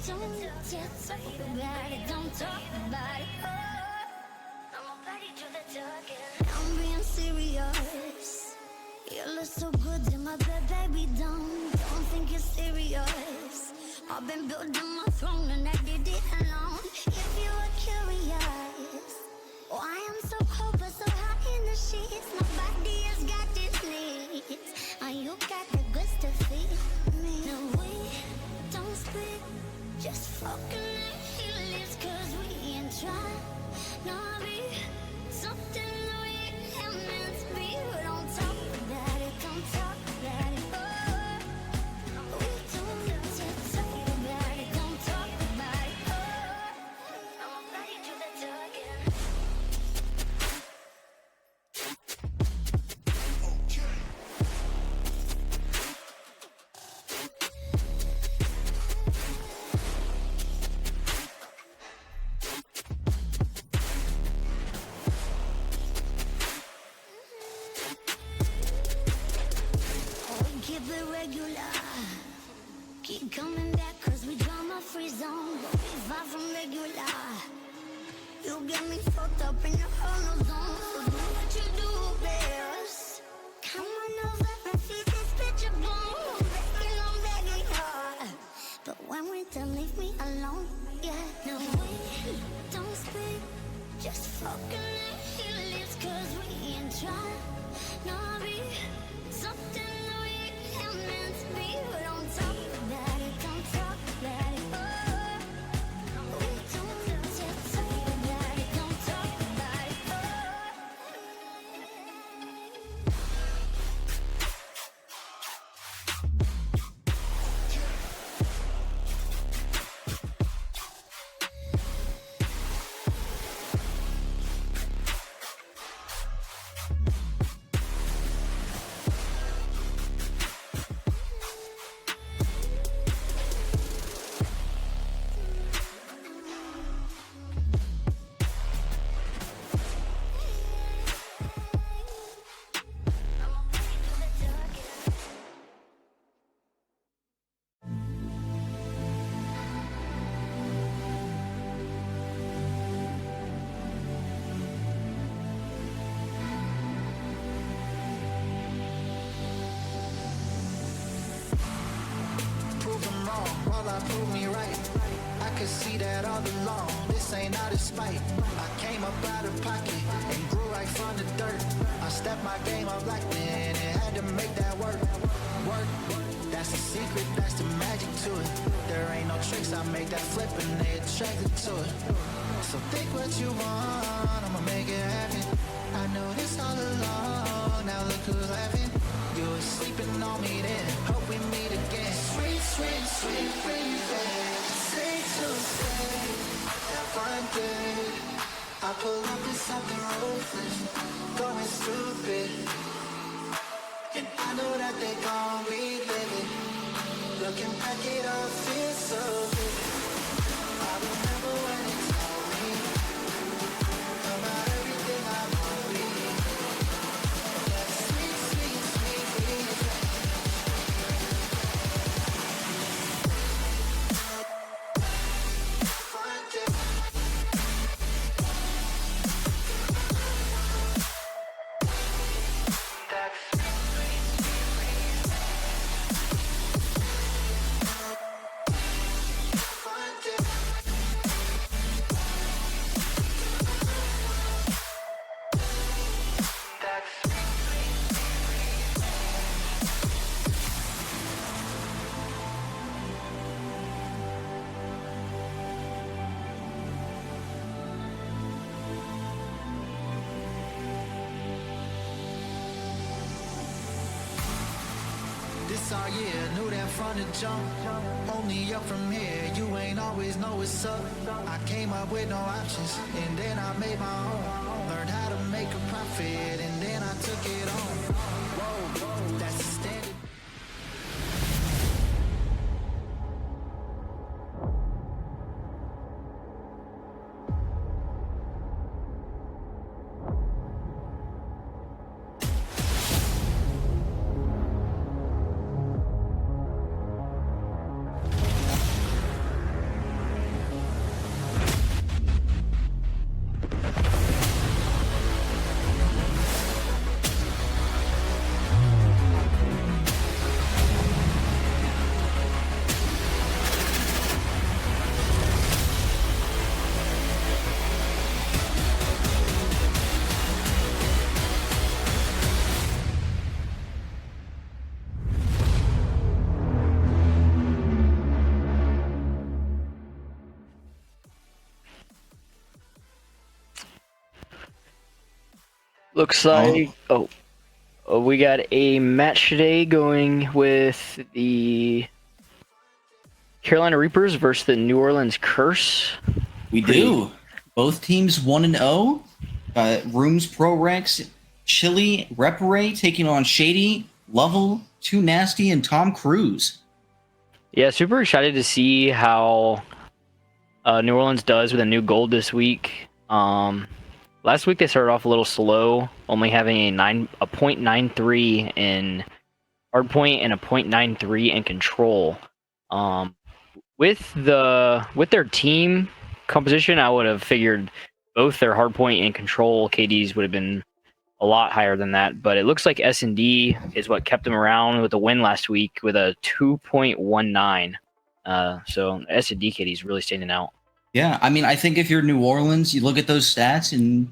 Don't just talk about it, don't talk about it. Oh, I'm ready to the talking. I'm being serious. You look so good in my bed, baby. Don't think you're serious. I've been building my throne and I did it alone. If you were curious, why I'm so cold but so hot in the sheets. My body has got its needs, and you got the goods to feed me. No, we don't speak, just fucking like he lives. Cause we ain't trying, no, be something we ain't meant to be. We don't talk about it, don't talk about it. Oh, we don't just talk about it, don't talk about it. Oh, I'm ready to the talking. Keep it regular, keep coming back cause we drama free zone, but we far from regular. You get me fucked up in the hollow zone, so do what you do best. Come on over and feed this bitch a bone. I'm begging her, but when we done, leave me alone. Yeah, no, we don't speak, just fucking like he lives. Cause we ain't trying, no, be something meant to be. We don't talk about it, don't talk about it. Oh, we don't just talk about it, don't talk about it. Prove me right. I could see that all along. This ain't out of spite. I came up out of pocket and grew right from the dirt. I stepped my game up like man and had to make that work. Work, that's the secret, that's the magic to it. There ain't no tricks, I make that flip and they attracted to it. So think what you want, I'ma make it happen. I know this all along, now look who's laughing. You were sleeping on me then, hope we meet again. Sweet, sweet, sweet baby, say to say that one day I pull up in something ruthless, going stupid, and I know that they gon' relive it. Looking back it all feels so good. I remember when they told me about everything I would be. That sweet, sweet, sweet baby. This our year, knew that from the jump. Only up from here, you ain't always know what's up. I came up with no options, and then I made my own. Learned how to make a profit, and then I took it on. Whoa, that's the standard. Looks like we got a match today going with the Carolina Reapers versus the New Orleans Curse. We do. Both teams 1-0. Rooms Pro Rex, Chili, Repare taking on Shady, Lovell, Too Nasty, and Tom Cruise. Yeah, super excited to see how New Orleans does with a new gold this week. Last week they started off a little slow, only having a .93 in hardpoint and a .93 in control. With their team composition, I would have figured both their hardpoint and control KDs would have been a lot higher than that. But it looks like S&D is what kept them around with the win last week with a 2.19. So S&D KD is really standing out. Yeah, I mean, I think if you're New Orleans, you look at those stats and,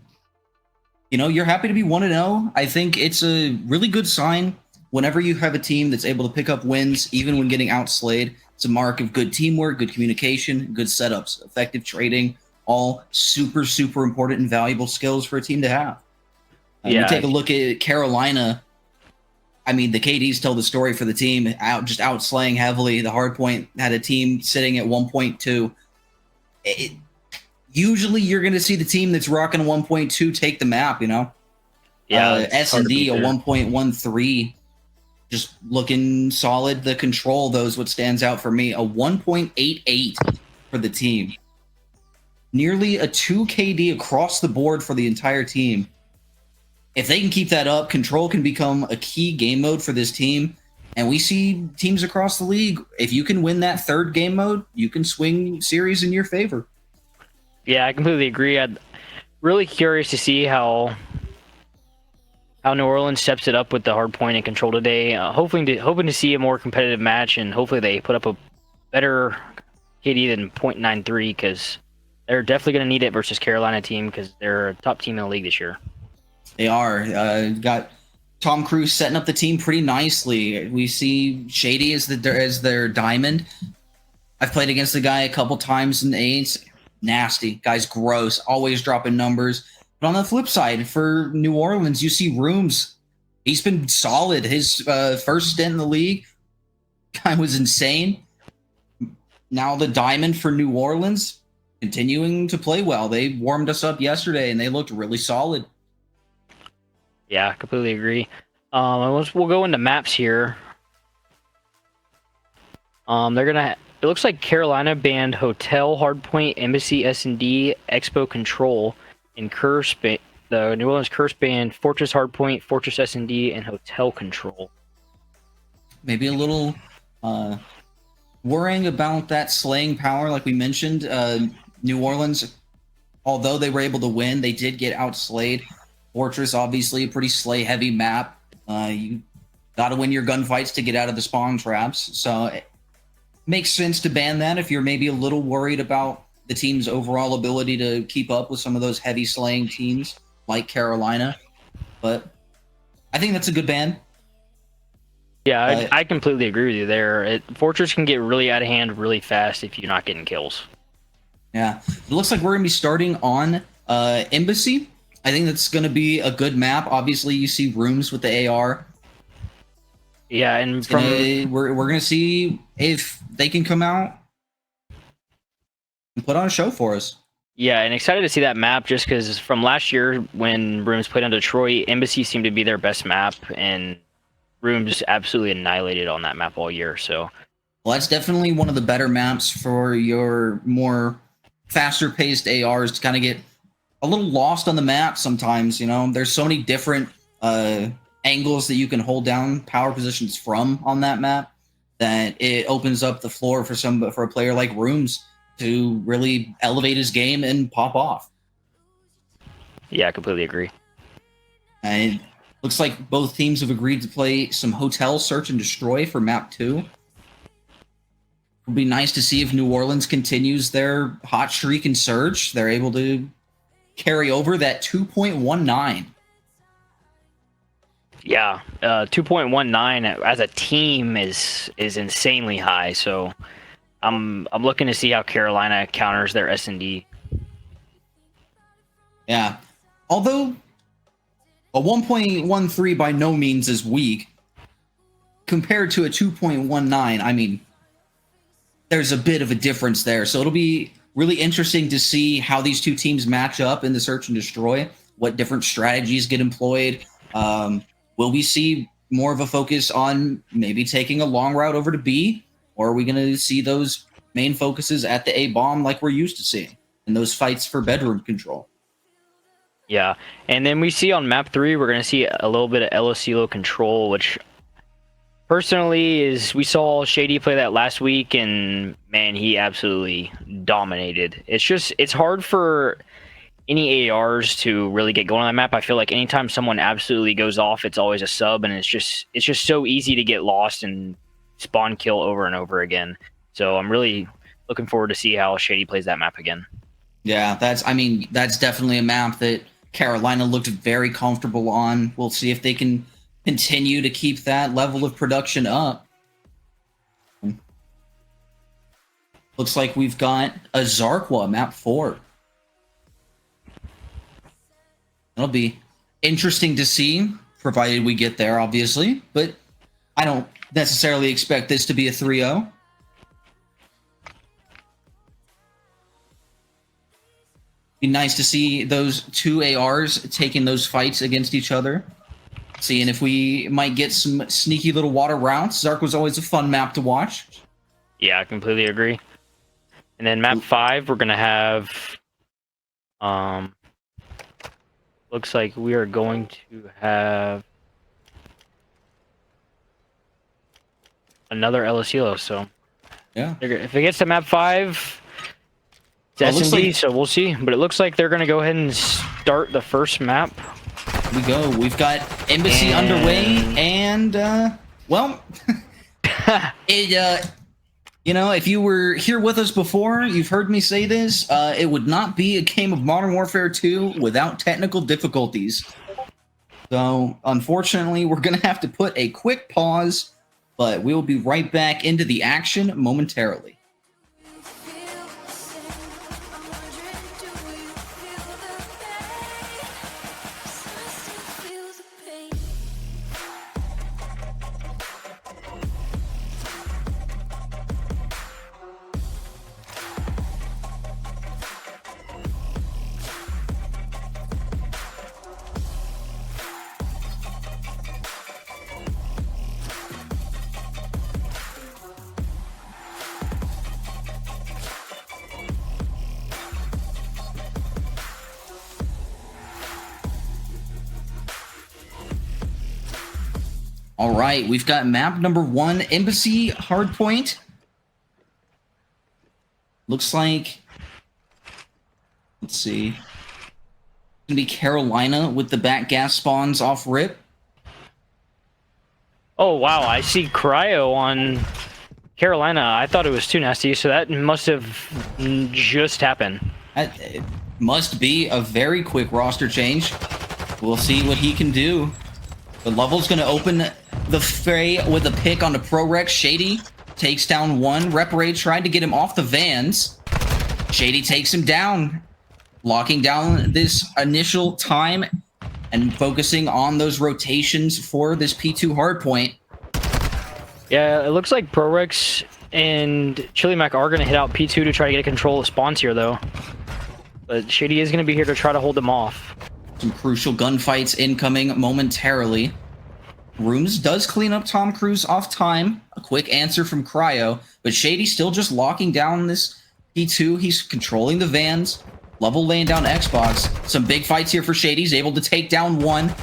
you know, you're happy to be 1-0. I think it's a really good sign whenever you have a team that's able to pick up wins, even when getting outslayed. It's a mark of good teamwork, good communication, good setups, effective trading, all super, super important and valuable skills for a team to have. You take a look at Carolina. I mean, the KDs tell the story for the team, just outslaying heavily. The hardpoint had a team sitting at 1.2. Usually you're going to see the team that's rocking a 1.2 take the map, you know? Yeah, S&D, a 1.13, just looking solid. The control, though, is what stands out for me. A 1.88 for the team. Nearly a 2 KD across the board for the entire team. If they can keep that up, control can become a key game mode for this team. And we see teams across the league, if you can win that third game mode, you can swing series in your favor. Yeah, I completely agree. I'm really curious to see how New Orleans steps it up with the hard point and control today. Hoping to see a more competitive match, and hopefully they put up a better KD than .93, because they're definitely going to need it versus Carolina team, because they're a top team in the league this year. They are. Got Tom Cruise setting up the team pretty nicely. We see Shady as their diamond. I've played against the guy a couple times in eights. Nasty. Guy's gross. Always dropping numbers. But on the flip side, for New Orleans, you see Rooms. He's been solid. His first stint in the league, guy was insane. Now the diamond for New Orleans, continuing to play well. They warmed us up yesterday, and they looked really solid. Yeah, completely agree. We'll go into maps here. It looks like Carolina banned Hotel, Hardpoint, Embassy, S&D, Expo Control, and Curse. The New Orleans Curse banned Fortress, Hardpoint, Fortress, S&D, and Hotel Control. Maybe a little worrying about that slaying power, like we mentioned. New Orleans, although they were able to win, they did get outslayed. Fortress, obviously, a pretty slay-heavy map. You got to win your gunfights to get out of the spawn traps. So it makes sense to ban that if you're maybe a little worried about the team's overall ability to keep up with some of those heavy slaying teams like Carolina. But I think that's a good ban. Yeah, I completely agree with you there. Fortress can get really out of hand really fast if you're not getting kills. Yeah. It looks like we're going to be starting on Embassy. I think that's going to be a good map. Obviously, you see Rooms with the AR. Yeah, and we're going to see if they can come out and put on a show for us. Yeah, and excited to see that map just because from last year when Rooms played on Detroit, Embassy seemed to be their best map, and Rooms absolutely annihilated on that map all year. So, well, that's definitely one of the better maps for your more faster-paced ARs to kind of get a little lost on the map sometimes. You know, there's so many different angles that you can hold down power positions from on that map that it opens up the floor for a player like Rooms to really elevate his game and pop off. Yeah, I completely agree. And looks like both teams have agreed to play some Hotel Search and Destroy for map 2. It'll be nice to see if New Orleans continues their hot streak in Search. They're able to carry over that 2.19. Yeah, 2.19 as a team is insanely high. So I'm looking to see how Carolina counters their S&D. Yeah, although A 1.13 by no means is weak. Compared to a 2.19, I mean, there's a bit of a difference there. So it'll be really interesting to see how these two teams match up in the Search and Destroy, what different strategies get employed. Will we see more of a focus on maybe taking a long route over to B, or are we going to see those main focuses at the A bomb like we're used to seeing in those fights for bedroom control? Yeah, and then we see on map 3, we're going to see a little bit of Elosilo control, which personally is, we saw Shady play that last week, and man, he absolutely dominated. It's hard for any ARs to really get going on that map. I feel like anytime someone absolutely goes off, it's always a sub, and it's just so easy to get lost and spawn kill over and over again. So I'm really looking forward to see how Shady plays that map again. Yeah, that's definitely a map that Carolina looked very comfortable on. We'll see if they can continue to keep that level of production up. Looks like we've got a Zarqwa, map 4. It'll be interesting to see, provided we get there, obviously. But I don't necessarily expect this to be a 3-0. Be nice to see those two ARs taking those fights against each other. Seeing if we might get some sneaky little water routes. Zark was always a fun map to watch. Yeah, I completely agree. And then map 5, we're going to have... looks like we are going to have another Elosilo, so yeah. If it gets to map 5, it's S&D, so we'll see. But it looks like they're going to go ahead and start the first map. Here we go. We've got Embassy underway, and, well, if you were here with us before, you've heard me say this, it would not be a game of Modern Warfare 2 without technical difficulties. So, unfortunately, we're going to have to put a quick pause, but we'll be right back into the action momentarily. All right, we've got map number 1, Embassy Hardpoint. Looks like, let's see, it's gonna be Carolina with the back gas spawns off rip. Oh wow, I see Cryo on Carolina. I thought it was too nasty, so that must have just happened. It must be a very quick roster change. We'll see what he can do. The level's gonna open the fray with a pick onto ProRex. Shady takes down one. Reparade tried to get him off the vans. Shady takes him down, locking down this initial time and focusing on those rotations for this P2 hardpoint. Yeah, it looks like ProRex and Chili Mac are going to hit out P2 to try to get a control of spawns here, though. But Shady is going to be here to try to hold them off. Some crucial gunfights incoming momentarily. Rooms does clean up Tom Cruise off time. A quick answer from Cryo, but Shady still just locking down this P2. He's controlling the vans. Level laying down Xbox. Some big fights here for Shady. He's able to take down one.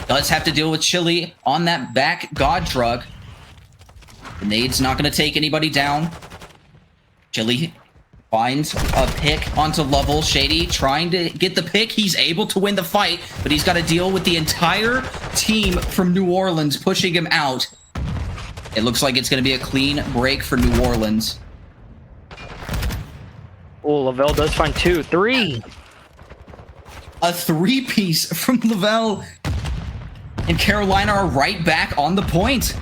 Does have to deal with Chili on that back God truck. The nade's not going to take anybody down. Chili finds a pick onto Level. Shady trying to get the pick. He's able to win the fight, but he's got to deal with the entire team from New Orleans pushing him out. It looks like it's going to be a clean break for New Orleans. Oh, Lavelle does find 2, 3. A 3-piece from Lavelle. And Carolina are right back on the point.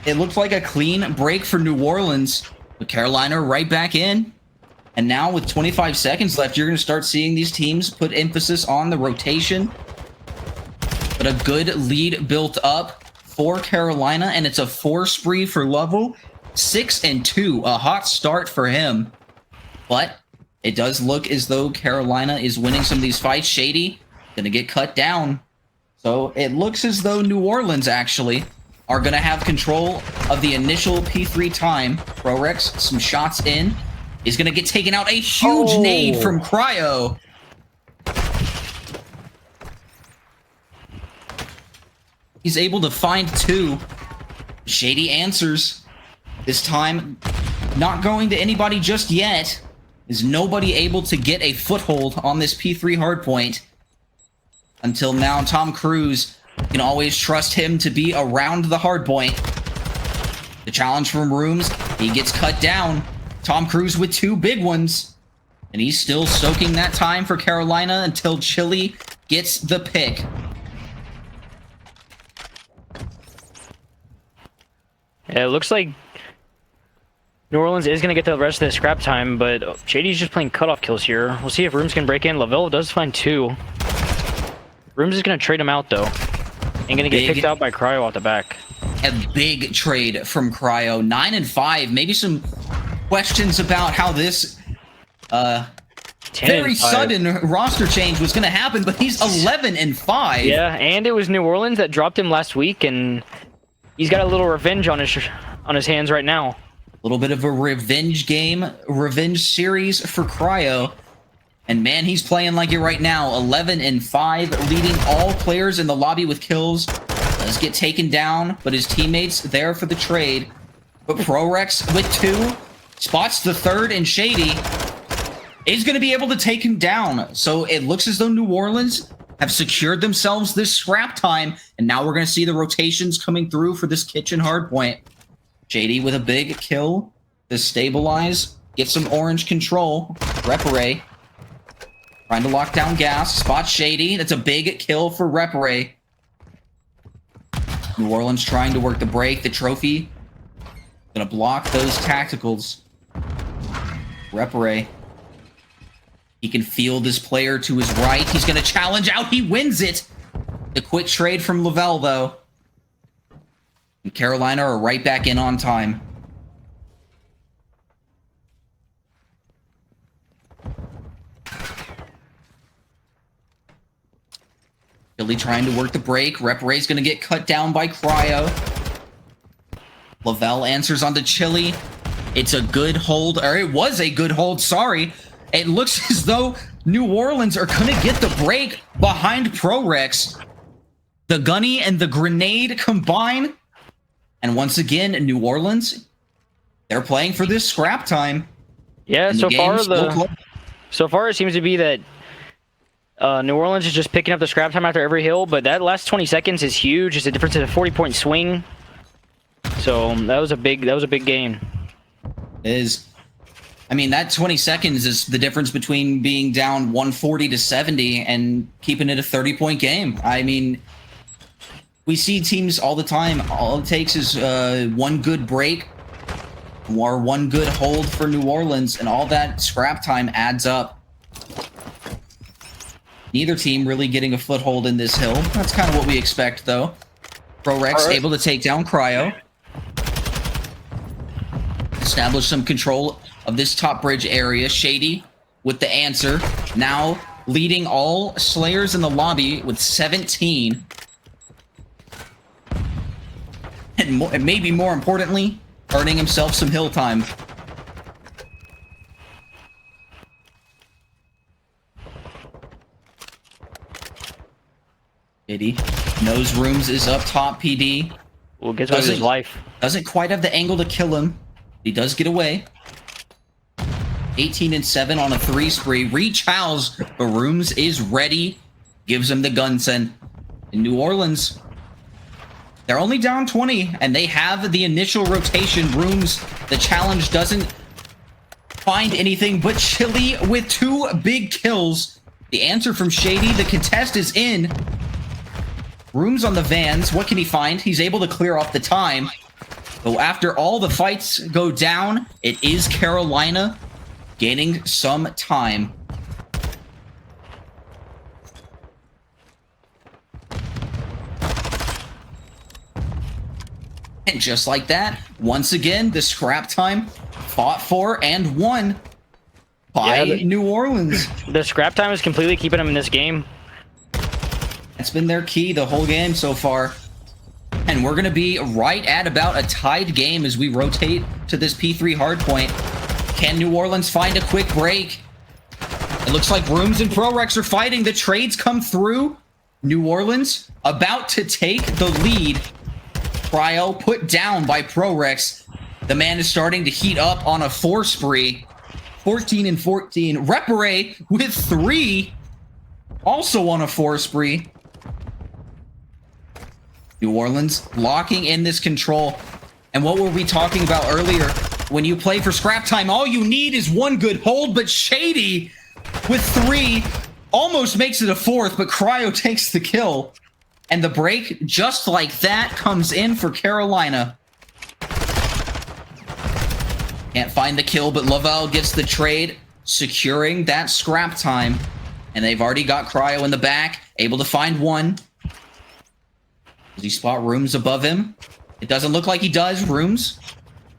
It looks like a clean break for New Orleans. But Carolina are right back in. And now with 25 seconds left, you're going to start seeing these teams put emphasis on the rotation. But a good lead built up for Carolina, and it's a 4 spree for Lovell. 6-2, a hot start for him. But it does look as though Carolina is winning some of these fights. Shady gonna get cut down. So it looks as though New Orleans actually are gonna have control of the initial P3 time. ProRex, some shots in. Is gonna get taken out. A huge nade from Cryo. He's able to find 2. Shady answers. This time, not going to anybody just yet. Is nobody able to get a foothold on this P3 hardpoint. Until now, Tom Cruise can always trust him to be around the hardpoint. The challenge from Rooms, he gets cut down. Tom Cruise with 2 big ones. And he's still soaking that time for Carolina until Chili gets the pick. Yeah, it looks like New Orleans is going to get the rest of the scrap time, but Shady's just playing cutoff kills here. We'll see if Rooms can break in. Lavelle does find 2. Rooms is going to trade him out, though. And going to get picked out by Cryo off the back. A big trade from Cryo. 9-5. Maybe some questions about how this very sudden roster change was going to happen, but he's 11-5. Yeah, and it was New Orleans that dropped him last week, and he's got a little revenge on his hands right now. A little bit of a revenge game, revenge series for Cryo. And man, he's playing like it right now. 11-5, leading all players in the lobby with kills. Does get taken down, but his teammates there for the trade. But ProRex with 2, spots the 3rd, and Shady is going to be able to take him down. So it looks as though New Orleans have secured themselves this scrap time, and now we're going to see the rotations coming through for this kitchen hardpoint. Shady with a big kill to stabilize, get some orange control. Repare trying to lock down gas, spot Shady. That's a big kill for Repare. New Orleans trying to work the break, the trophy. Gonna block those tacticals. Repare. He can feel this player to his right. He's gonna challenge out. He wins it. The quick trade from Lavelle, though. And Carolina are right back in on time. Billy trying to work the break. Repare's gonna get cut down by Cryo. Lavelle answers onto Chili. It's a good hold, or it was a good hold, sorry. It looks as though New Orleans are gonna get the break behind ProRex. The gunny and the grenade combine. And once again, New Orleans, they're playing for this scrap time. Yeah, so far it seems to be that New Orleans is just picking up the scrap time after every hill, but that last 20 seconds is huge. It's a difference of a 40-point swing. So that was a big game. I mean, that 20 seconds is the difference between being down 140 to 70 and keeping it a 30-point game. I mean, we see teams all the time. All it takes is one good break or one good hold for New Orleans, and all that scrap time adds up. Neither team really getting a foothold in this hill. That's kind of what we expect, though. ProRex able to take down Cryo. Establish some control of this top bridge area. Shady with the answer. Now leading all Slayers in the lobby with 17. And maybe more importantly, earning himself some hill time. Shady knows Rooms is up top. PD. Well, gets away with his life. Doesn't quite have the angle to kill him. He does get away. 18-7 on a 3 spree. Reach House, but Rooms is ready. Gives him the gun send. In New Orleans, they're only down 20, and they have the initial rotation. Rooms, the challenge doesn't find anything but Chili with 2 big kills. The answer from Shady, the contest is in. Rooms on the Vans, what can he find? He's able to clear off the time. So after all the fights go down, it is Carolina gaining some time. And just like that, once again, the scrap time fought for and won by New Orleans. The scrap time is completely keeping them in this game. That's been their key the whole game so far. And we're going to be right at about a tied game as we rotate to this P3 hardpoint. Can New Orleans find a quick break? It looks like Rooms and ProRex are fighting. The trades come through. New Orleans about to take the lead. Cryo put down by ProRex. The man is starting to heat up on a 4 spree. 14 and 14. Repare with 3. Also on a 4 spree. New Orleans locking in this control. And what were we talking about earlier? When you play for scrap time, all you need is one good hold, but Shady with 3 almost makes it a 4th, but Cryo takes the kill. And the break, just like that, comes in for Carolina. Can't find the kill, but Lavelle gets the trade, securing that scrap time. And they've already got Cryo in the back, able to find one. Does he spot Rooms above him? It doesn't look like he does. Rooms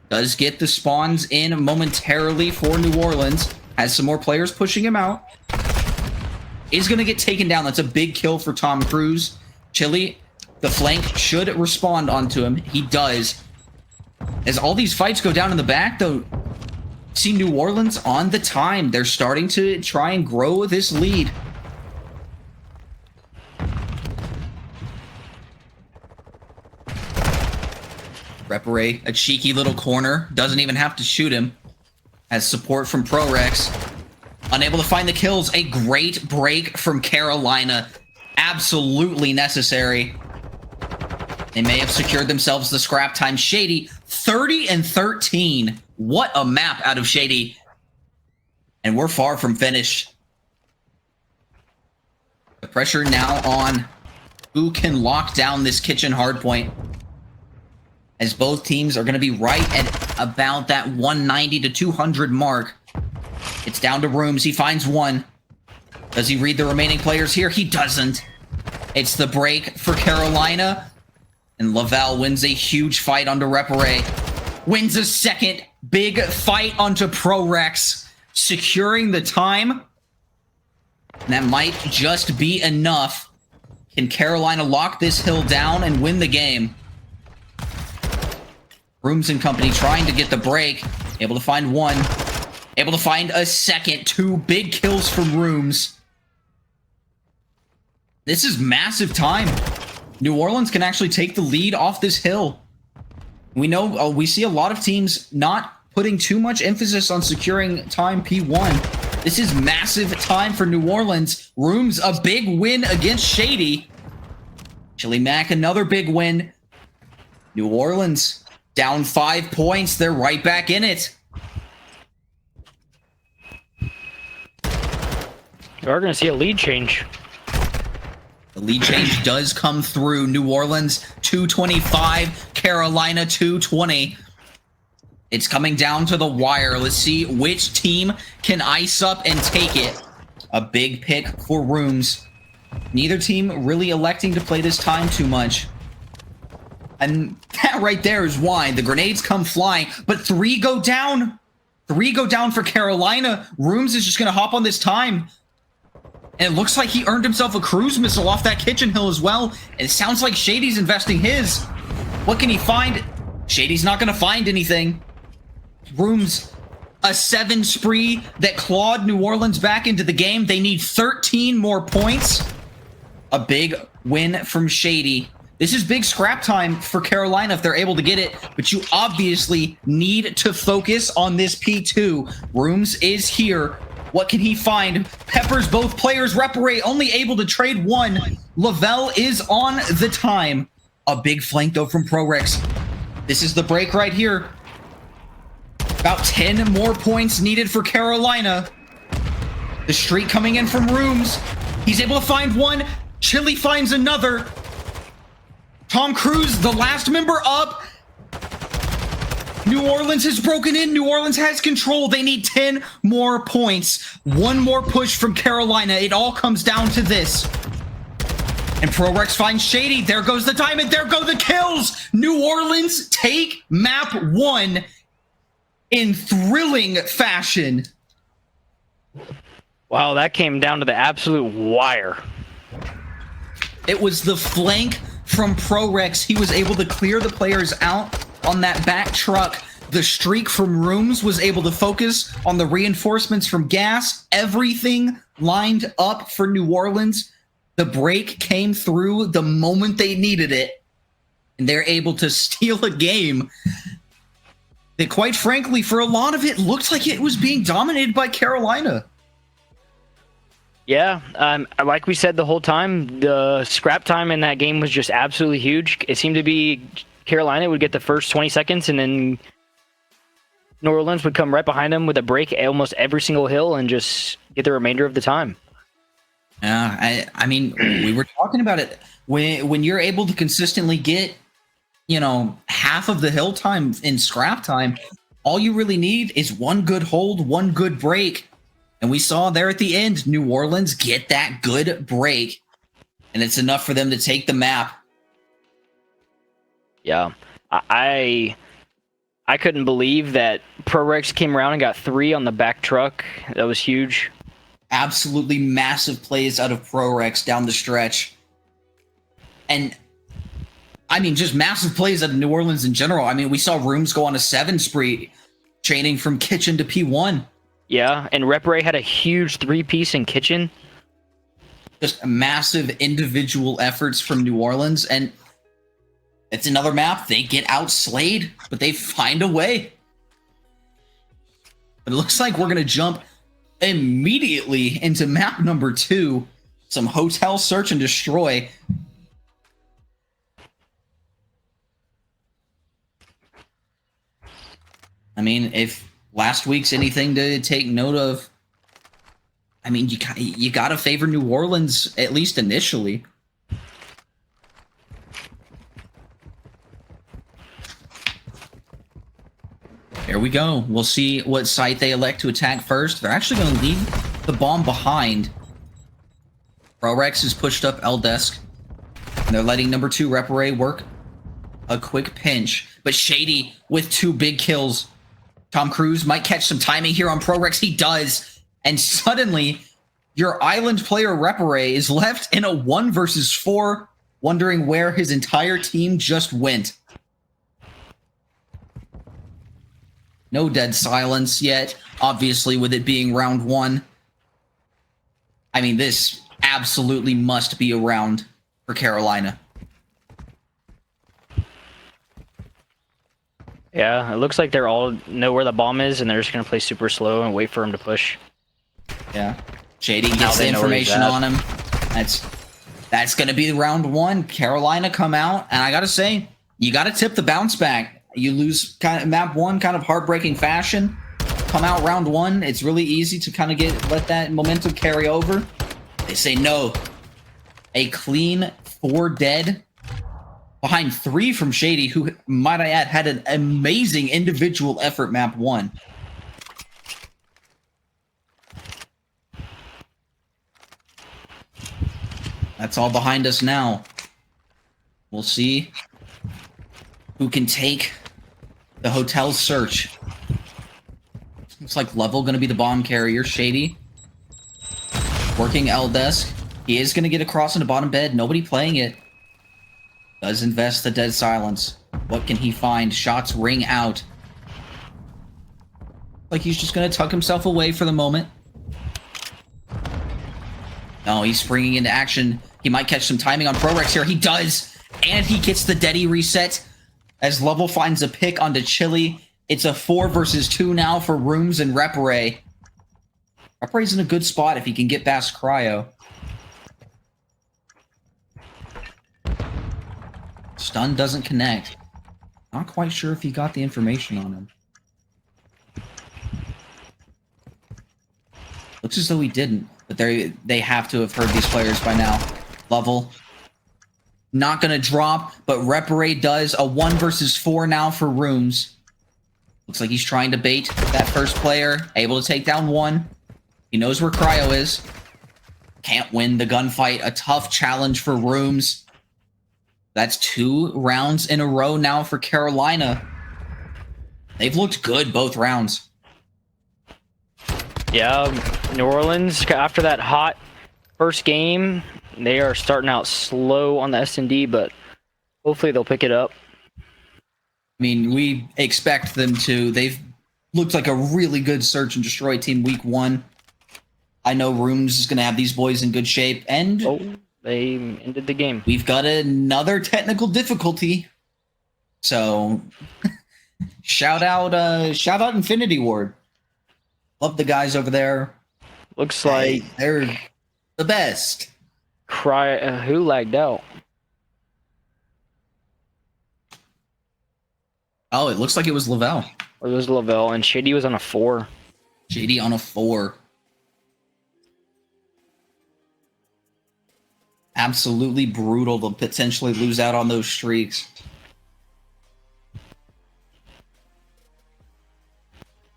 does get the spawns in momentarily for New Orleans. Has some more players pushing him out. Is going to get taken down. That's a big kill for Tom Cruise. Chili, the flank should respond onto him. He does. As all these fights go down in the back, though, see New Orleans on the time. They're starting to try and grow this lead. Repare, a cheeky little corner. Doesn't even have to shoot him. Has support from ProRex. Unable to find the kills. A great break from Carolina. Absolutely necessary. They may have secured themselves the scrap time. Shady, 30 and 13. What a map out of Shady. And we're far from finished. The pressure now on who can lock down this kitchen hardpoint. As both teams are going to be right at about that 190 to 200 mark. It's down to Rooms. He finds one. Does he read the remaining players here? He doesn't. It's the break for Carolina. And Lavelle wins a huge fight onto Repare. Wins a second big fight onto ProRex. Securing the time. And that might just be enough. Can Carolina lock this hill down and win the game? Rooms and company trying to get the break. Able to find one. Able to find a second. 2 big kills from Rooms. This is massive time. New Orleans can actually take the lead off this hill. We know, we see a lot of teams not putting too much emphasis on securing time P1. This is massive time for New Orleans. Rooms, a big win against Shady. Chili Mac, another big win. New Orleans down 5 points. They're right back in it. You are going to see a lead change. The lead change does come through. New Orleans 225, Carolina 220. It's coming down to the wire. Let's see which team can ice up and take it. A big pick for Rooms. Neither team really electing to play this time too much. And that right there is why. The grenades come flying, but 3 go down. 3 go down for Carolina. Rooms is just going to hop on this time. And it looks like he earned himself a cruise missile off that kitchen hill as well. And it sounds like Shady's investing his. What can he find? Shady's not going to find anything. Rooms, a 7 spree that clawed New Orleans back into the game. They need 13 more points. A big win from Shady. This is big scrap time for Carolina if they're able to get it, but you obviously need to focus on this P2. Rooms is here. What can he find? Peppers both players. Repare only able to trade 1. Lavelle is on the time. A big flank though from ProRex. This is the break right here. About 10 more points needed for Carolina. The streak coming in from Rooms. He's able to find 1. Chili finds another. Tom Cruise, the last member up. New Orleans has broken in. New Orleans has control. They need 10 more points. 1 more push from Carolina. It all comes down to this. And ProRex finds Shady. There goes the diamond. There go the kills. New Orleans take map 1 in thrilling fashion. Wow, that came down to the absolute wire. It was the flank from ProRex. He was able to clear the players out on that back truck. The streak from Rooms was able to focus on the reinforcements from Gas. Everything lined up for New Orleans. The break came through the moment they needed it. And they're able to steal a game that, quite frankly, for a lot of it, looked like it was being dominated by Carolina. Yeah, like we said the whole time, the scrap time in that game was just absolutely huge. It seemed to be Carolina would get the first 20 seconds, and then New Orleans would come right behind them with a break almost every single hill and just get the remainder of the time. Yeah, I mean, we were talking about it. When you're able to consistently get, half of the hill time in scrap time, all you really need is one good hold, one good break. And we saw there at the end, New Orleans get that good break, and it's enough for them to take the map. Yeah, I couldn't believe that ProRex came around and got 3 on the back truck. That was huge. Absolutely massive plays out of ProRex down the stretch. And, I mean, just massive plays out of New Orleans in general. I mean, we saw Rooms go on a 7 spree, chaining from Kitchen to P1. Yeah, and Repray had a huge 3-piece in Kitchen. Just massive individual efforts from New Orleans, and it's another map. They get outslayed, but they find a way. But it looks like we're going to jump immediately into map number 2. Some Hotel Search and Destroy. I mean, if last week's anything to take note of, I mean, you got to favor New Orleans, at least initially. There we go. We'll see what site they elect to attack first. They're actually going to leave the bomb behind. ProRex has pushed up L-Desk. And they're letting number 2 Repare work a quick pinch. But Shady with 2 big kills. Tom Cruise might catch some timing here on ProRex. He does. And suddenly, your island player Repare is left in a 1 versus 4, wondering where his entire team just went. No dead silence yet, obviously, with it being round 1. I mean, this absolutely must be a round for Carolina. Yeah, it looks like they're all know where the bomb is, and they're just going to play super slow and wait for him to push. Yeah. Shady gets the information on him. That's going to be round 1. Carolina come out, and I got to say, you got to tip the bounce back. You lose kind of map 1, kind of heartbreaking fashion. Come out round 1. It's really easy to kind of let that momentum carry over. They say no. A clean 4 dead behind 3 from Shady, who, might I add, had an amazing individual effort map 1. That's all behind us now. We'll see who can take the Hotel Search. Looks like Level going to be the bomb carrier. Shady working L-Desk. He is going to get across into bottom bed. Nobody playing it. Does invest the dead silence. What can he find? Shots ring out. Like he's just going to tuck himself away for the moment. No, he's springing into action. He might catch some timing on ProRex here. He does. And he gets the Deddy reset as Level finds a pick onto Chili. It's a 4 versus 2 now for Rooms and Repare. Repare's in a good spot if he can get past Cryo. Stun doesn't connect. Not quite sure if he got the information on him. Looks as though he didn't, but they have to have heard these players by now. Level. Not going to drop, but Repare does. A 1 versus 4 now for Rooms. Looks like he's trying to bait that first player. Able to take down 1. He knows where Cryo is. can't win the gunfight. A tough challenge for Rooms. That's 2 rounds in a row now for Carolina. They've looked good both rounds. Yeah, New Orleans, after that hot first game, they are starting out slow on the S&D, but hopefully they'll pick it up. I mean, we expect them to. They've looked like a really good search and destroy team week 1. I know Rooms is going to have these boys in good shape, and Oh, they ended the game. we've got another technical difficulty. So, shout out Infinity Ward. Love the guys over there. Looks like Hey, they're the best. who lagged out? Oh, it looks like it was Lavelle. Or it was Lavelle, and Shady was on a 4. JD on a 4. Absolutely brutal to potentially lose out on those streaks.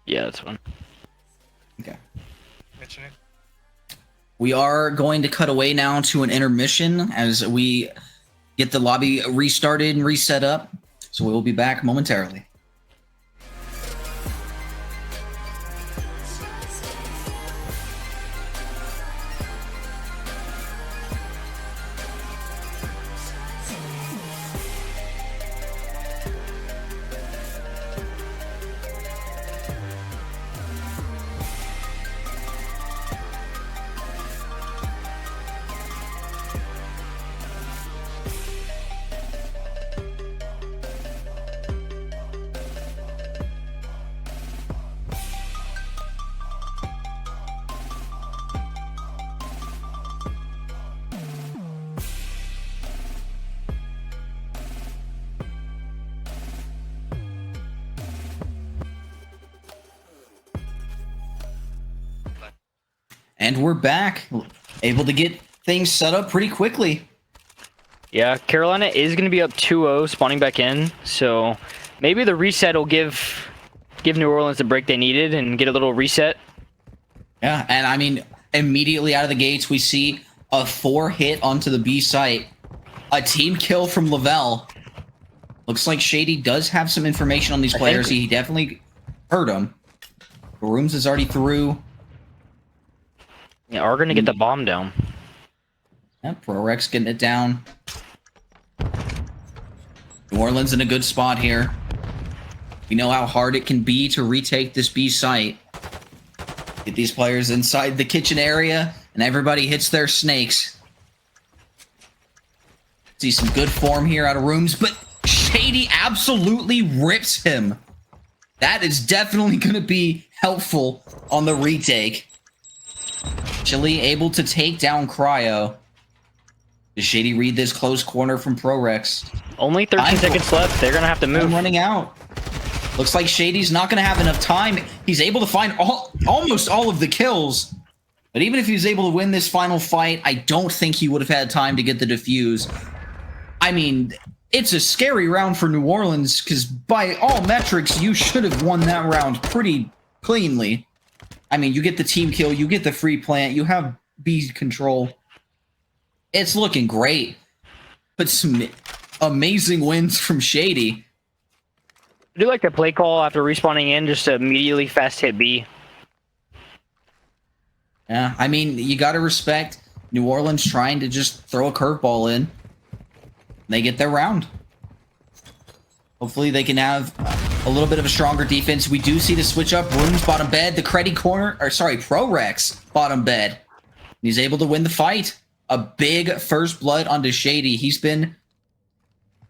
Yeah, that's one. Okay. Mention it. We are going to cut away now to an intermission as we get the lobby restarted and reset up. So we will be back momentarily. And we're back, able to get things set up pretty quickly. Yeah, Carolina is going to be up 2-0, spawning back in. So maybe the reset will give New Orleans the break they needed and get a little reset. Yeah, and I mean, immediately out of the gates, we see a 4-hit onto the B site. A team kill from Lavelle. Looks like Shady does have some information on these players. He definitely heard them. Rooms is already through. Yeah, are going to get the bomb down. Yeah, ProRex getting it down. New Orleans in a good spot here. We know how hard it can be to retake this B site. Get these players inside the kitchen area, and everybody hits their snakes. See some good form here out of Rooms, but Shady absolutely rips him. That is definitely going to be helpful on the retake. Chili able to take down Cryo. Does Shady read this close corner from ProRex? Only 13 seconds left. They're going to have to I'm move. running out. Looks like Shady's not going to have enough time. He's able to find almost all of the kills. But even if he was able to win this final fight, I don't think he would have had time to get the defuse. I mean, it's a scary round for New Orleans because by all metrics, you should have won that round pretty cleanly. I mean, you get the team kill, you get the free plant, you have B control. It's looking great. But some amazing wins from Shady. I do like the play call after respawning in, just to immediately fast hit B. Yeah, I mean, you got to respect New Orleans trying to just throw a curveball in. They get their round. Hopefully they can have a little bit of a stronger defense. We do see the switch up. Rooms bottom bed. The Creddy corner, or sorry, ProRex bottom bed. He's able to win the fight. A big first blood onto Shady. He's been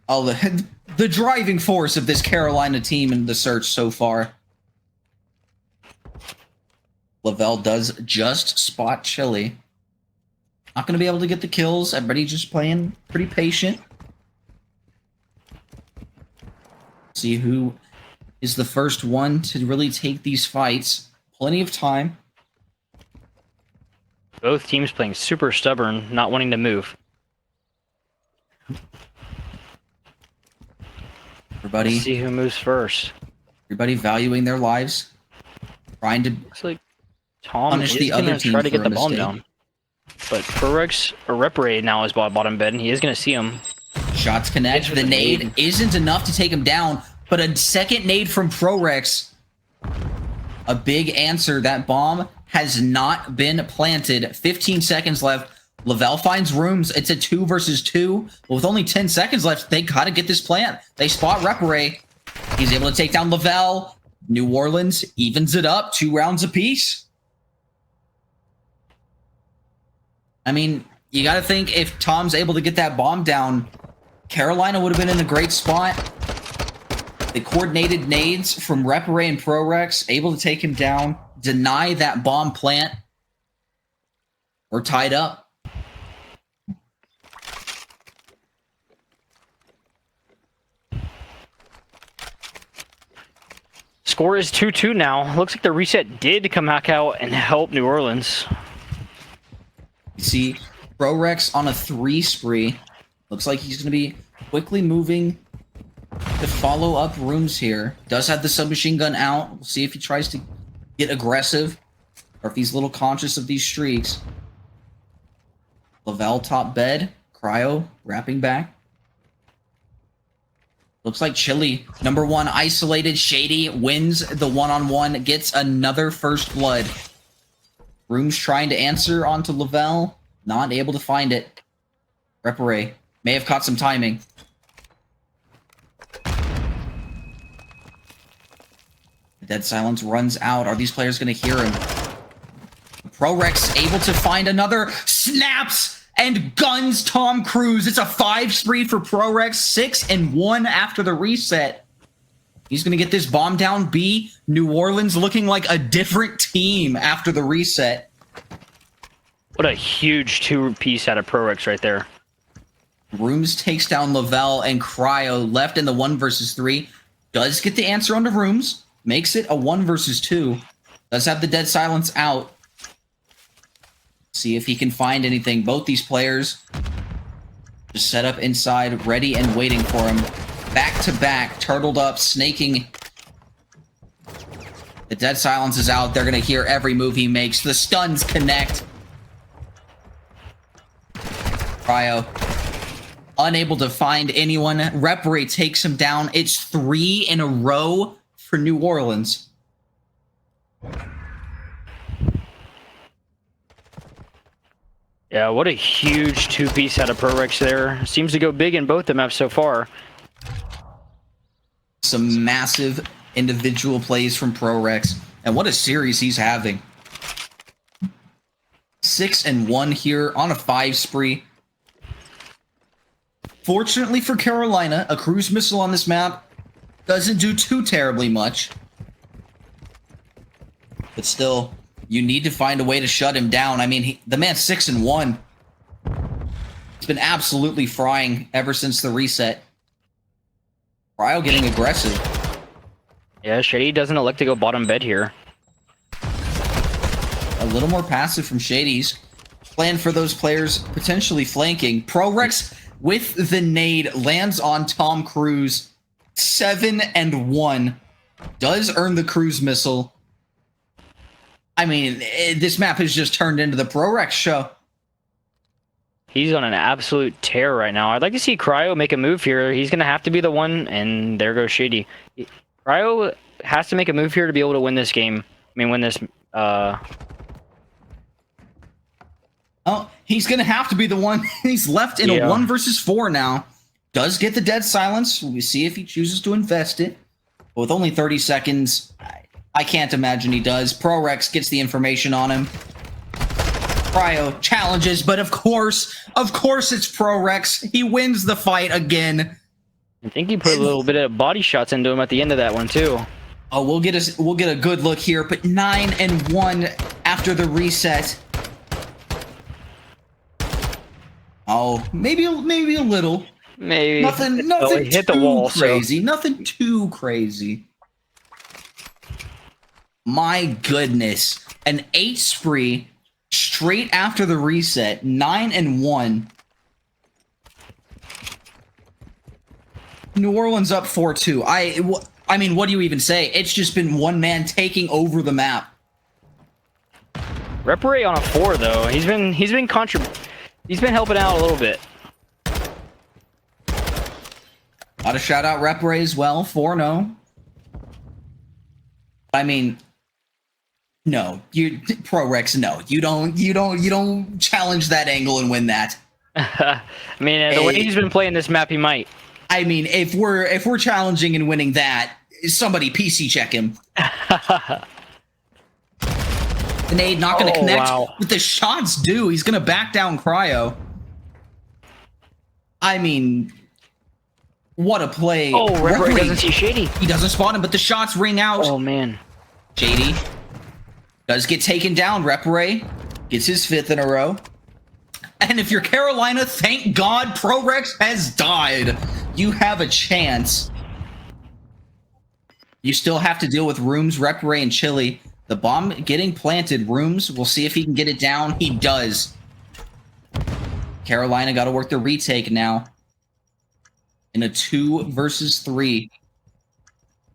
the driving force of this Carolina team in the search so far. Lavelle does just spot Chili. Not going to be able to get the kills. Everybody just playing pretty patient. See who is the first one to really take these fights. Plenty of time. Both teams playing super stubborn, not wanting to move. Everybody, Let's see who moves first. everybody valuing their lives. Trying to Looks like Tom Punish is the gonna other team try to for get a the bomb mistake. down. But Prorex or Repare now is bottom bed, and he is going to see him. Shots connect. The nade isn't enough to take him down, but a second nade from Prorex. A big answer. That bomb has not been planted. 15 seconds left. Lavelle finds rooms. It's a 2 versus 2. But with only 10 seconds left, they gotta get this plant. They spot Repare. He's able to take down Lavelle. New Orleans evens it up. 2 rounds apiece. I mean, you gotta think if Tom's able to get that bomb down, Carolina would have been in a great spot. The coordinated nades from Repare and Prorex, able to take him down, deny that bomb plant. We're tied up. Score is 2-2 now. Looks like the reset did come back out and help New Orleans. You see Prorex on a 3 spree. Looks like he's going to be quickly moving to follow up rooms here. Does have the submachine gun out. We'll see if he tries to get aggressive or if he's a little conscious of these streaks. Lavelle top bed. Cryo wrapping back. Looks like Chili, number 1 isolated. Shady wins the one-on-one, gets another first blood. Rooms trying to answer onto Lavelle. Not able to find it. Repare may have caught some timing. The dead silence runs out. Are these players going to hear him? Prorex able to find another. Snaps and guns Tom Cruise. It's a 5 spree for Prorex. 6-1 after the reset. He's going to get this bomb down. B. New Orleans looking like a different team after the reset. What a huge 2-piece out of Prorex right there. Rooms takes down Lavelle and Cryo left in the 1 versus 3. Does get the answer onto Rooms. Makes it a 1 versus 2. Does have the dead silence out. See if he can find anything. Both these players just set up inside, ready and waiting for him. Back to back, turtled up, snaking. The dead silence is out. They're going to hear every move he makes. The stuns connect. Cryo unable to find anyone. Repare takes him down. It's 3 in a row for New Orleans. Yeah, what a huge 2-piece out of Prorex there. Seems to go big in both the maps so far. Some massive individual plays from Prorex. And what a series he's having. 6-1 here on a 5 spree. Fortunately for Carolina, a cruise missile on this map doesn't do too terribly much. But still, you need to find a way to shut him down. I mean, the man's 6-1. He's been absolutely frying ever since the reset. Cryo getting aggressive. Yeah, Shady doesn't elect to go bottom bed here. A little more passive from Shady's. Plan for those players potentially flanking. Prorex with the nade lands on Tom Cruise. 7-1. Does earn the cruise missile. I mean, this map has just turned into the Prorex show. He's on an absolute tear right now. I'd like to see Cryo make a move here. He's going to have to be the one, and there goes Shady. Cryo has to make a move here to be able to win this game. I mean, win this... Oh, he's going to have to be the one. He's left in a 1 versus 4 now. Does get the dead silence. We see if he chooses to invest it. But with only 30 seconds... I can't imagine he does. Prorex gets the information on him. Cryo challenges, but of course it's Prorex. He wins the fight again. I think he put a little bit of body shots into him at the end of that one too. Oh, we'll get a good look here, but 9-1 after the reset. Oh, maybe a little. Maybe Nothing hit the too wall, crazy. Nothing too crazy. My goodness. An 8 spree straight after the reset. 9-1. New Orleans up 4-2. I mean, what do you even say? It's just been one man taking over the map. Reparate on a 4 though. He's been helping out a little bit. Gotta shout out Reparate as well. 4-0. I mean, no, ProRex. No, you don't challenge that angle and win that. I mean, the way he's been playing this map, he might. I mean, if we're challenging and winning that, somebody PC check him. The nade not going to connect. Wow. With the shots due, he's going to back down Cryo. I mean, what a play. Oh, Reparate doesn't see Shady. He doesn't spot him, but the shots ring out. Oh, man. Shady does get taken down. Reparate gets his 5th in a row. And if you're Carolina, thank God ProRex has died. You have a chance. You still have to deal with Rooms, Reparate, and Chili. The bomb getting planted. Rooms, we'll see if he can get it down. He does. Carolina got to work the retake now. In a 2 versus 3.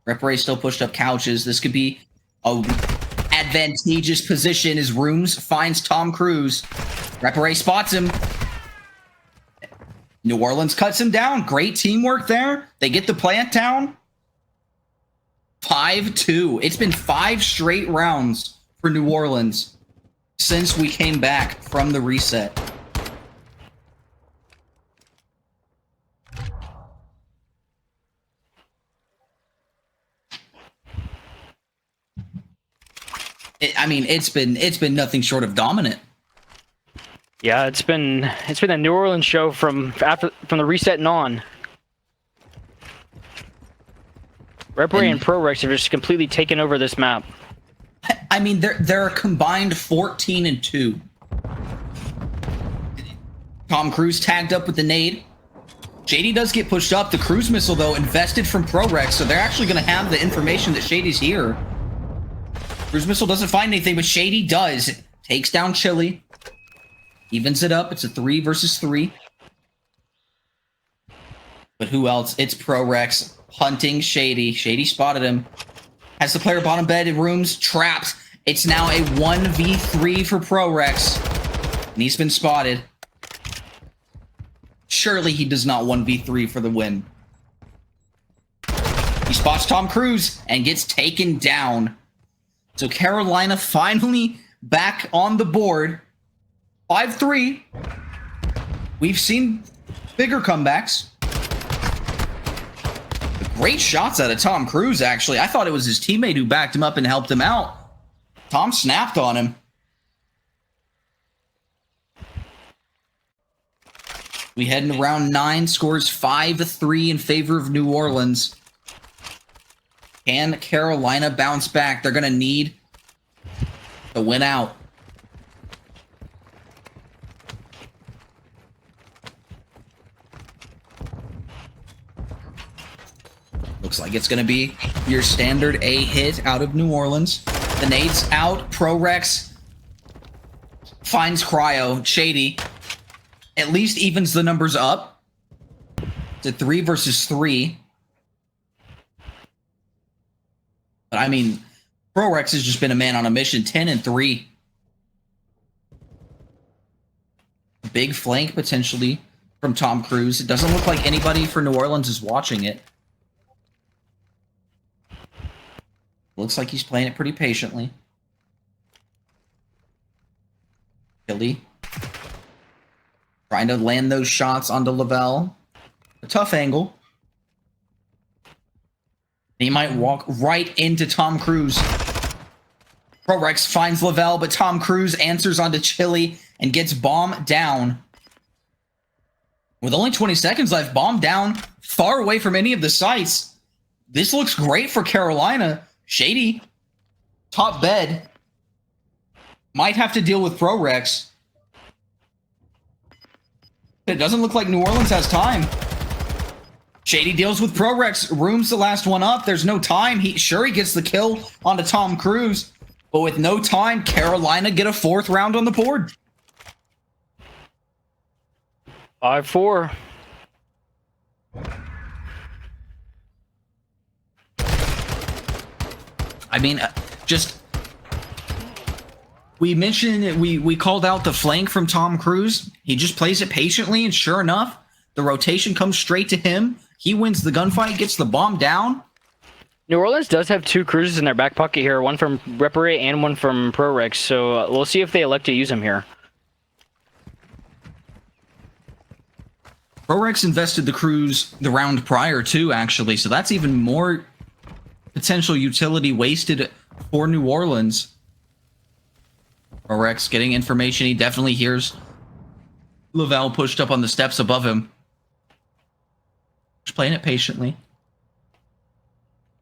Reparate still pushed up couches. This could be a advantageous position as Rooms finds Tom Cruise. Reparate spots him. New Orleans cuts him down. Great teamwork there. They get the plant down. 5-2. It's been 5 straight rounds for New Orleans since we came back from the reset. I mean, it's been nothing short of dominant. Yeah, it's been a New Orleans show from the reset and on. Reparate and ProRex have just completely taken over this map. I mean, they're a combined 14-2. Tom Cruise tagged up with the nade. Shady does get pushed up. The cruise missile, though, invested from ProRex, so they're actually going to have the information that Shady's here. Cruise missile doesn't find anything, but Shady does. Takes down Chili. Evens it up. It's a 3 versus 3. But who else? It's ProRex hunting Shady. Shady spotted him. Has the player bottom bed in Rooms. Trapped. It's now a 1v3 for ProRex. And he's been spotted. Surely he does not 1v3 for the win. He spots Tom Cruise and gets taken down. So Carolina finally back on the board. 5-3. We've seen bigger comebacks. Great shots out of Tom Cruise, actually. I thought it was his teammate who backed him up and helped him out. Tom snapped on him. We head into round 9. Scores 5-3 in favor of New Orleans. Can Carolina bounce back? They're going to need to win out. Looks like it's going to be your standard A hit out of New Orleans. The nade's out. ProRex finds Cryo. Shady at least evens the numbers up to 3 versus 3. But I mean, ProRex has just been a man on a mission. 10-3. Big flank potentially from Tom Cruise. It doesn't look like anybody for New Orleans is watching it. Looks like he's playing it pretty patiently. Chili trying to land those shots onto Lavelle. A tough angle. He might walk right into Tom Cruise. ProRex finds Lavelle, but Tom Cruise answers onto Chili and gets bomb down. With only 20 seconds left, bomb down, far away from any of the sites. This looks great for Carolina. Shady, top bed, might have to deal with ProRex. It doesn't look like New Orleans has time. Shady deals with ProRex. Rooms the last one up. There's no time. He gets the kill onto Tom Cruise. But with no time, Carolina get a 4th round on the board. 5-4. I mean, We mentioned we called out the flank from Tom Cruise. He just plays it patiently, and sure enough, the rotation comes straight to him. He wins the gunfight, gets the bomb down. New Orleans does have 2 cruisers in their back pocket here, one from Reparate and one from ProRex, so we'll see if they elect to use them here. ProRex invested the cruise the round prior too, actually, so that's even more potential utility wasted for New Orleans. ProRex getting information. He definitely hears Lavelle pushed up on the steps above him. Just playing it patiently.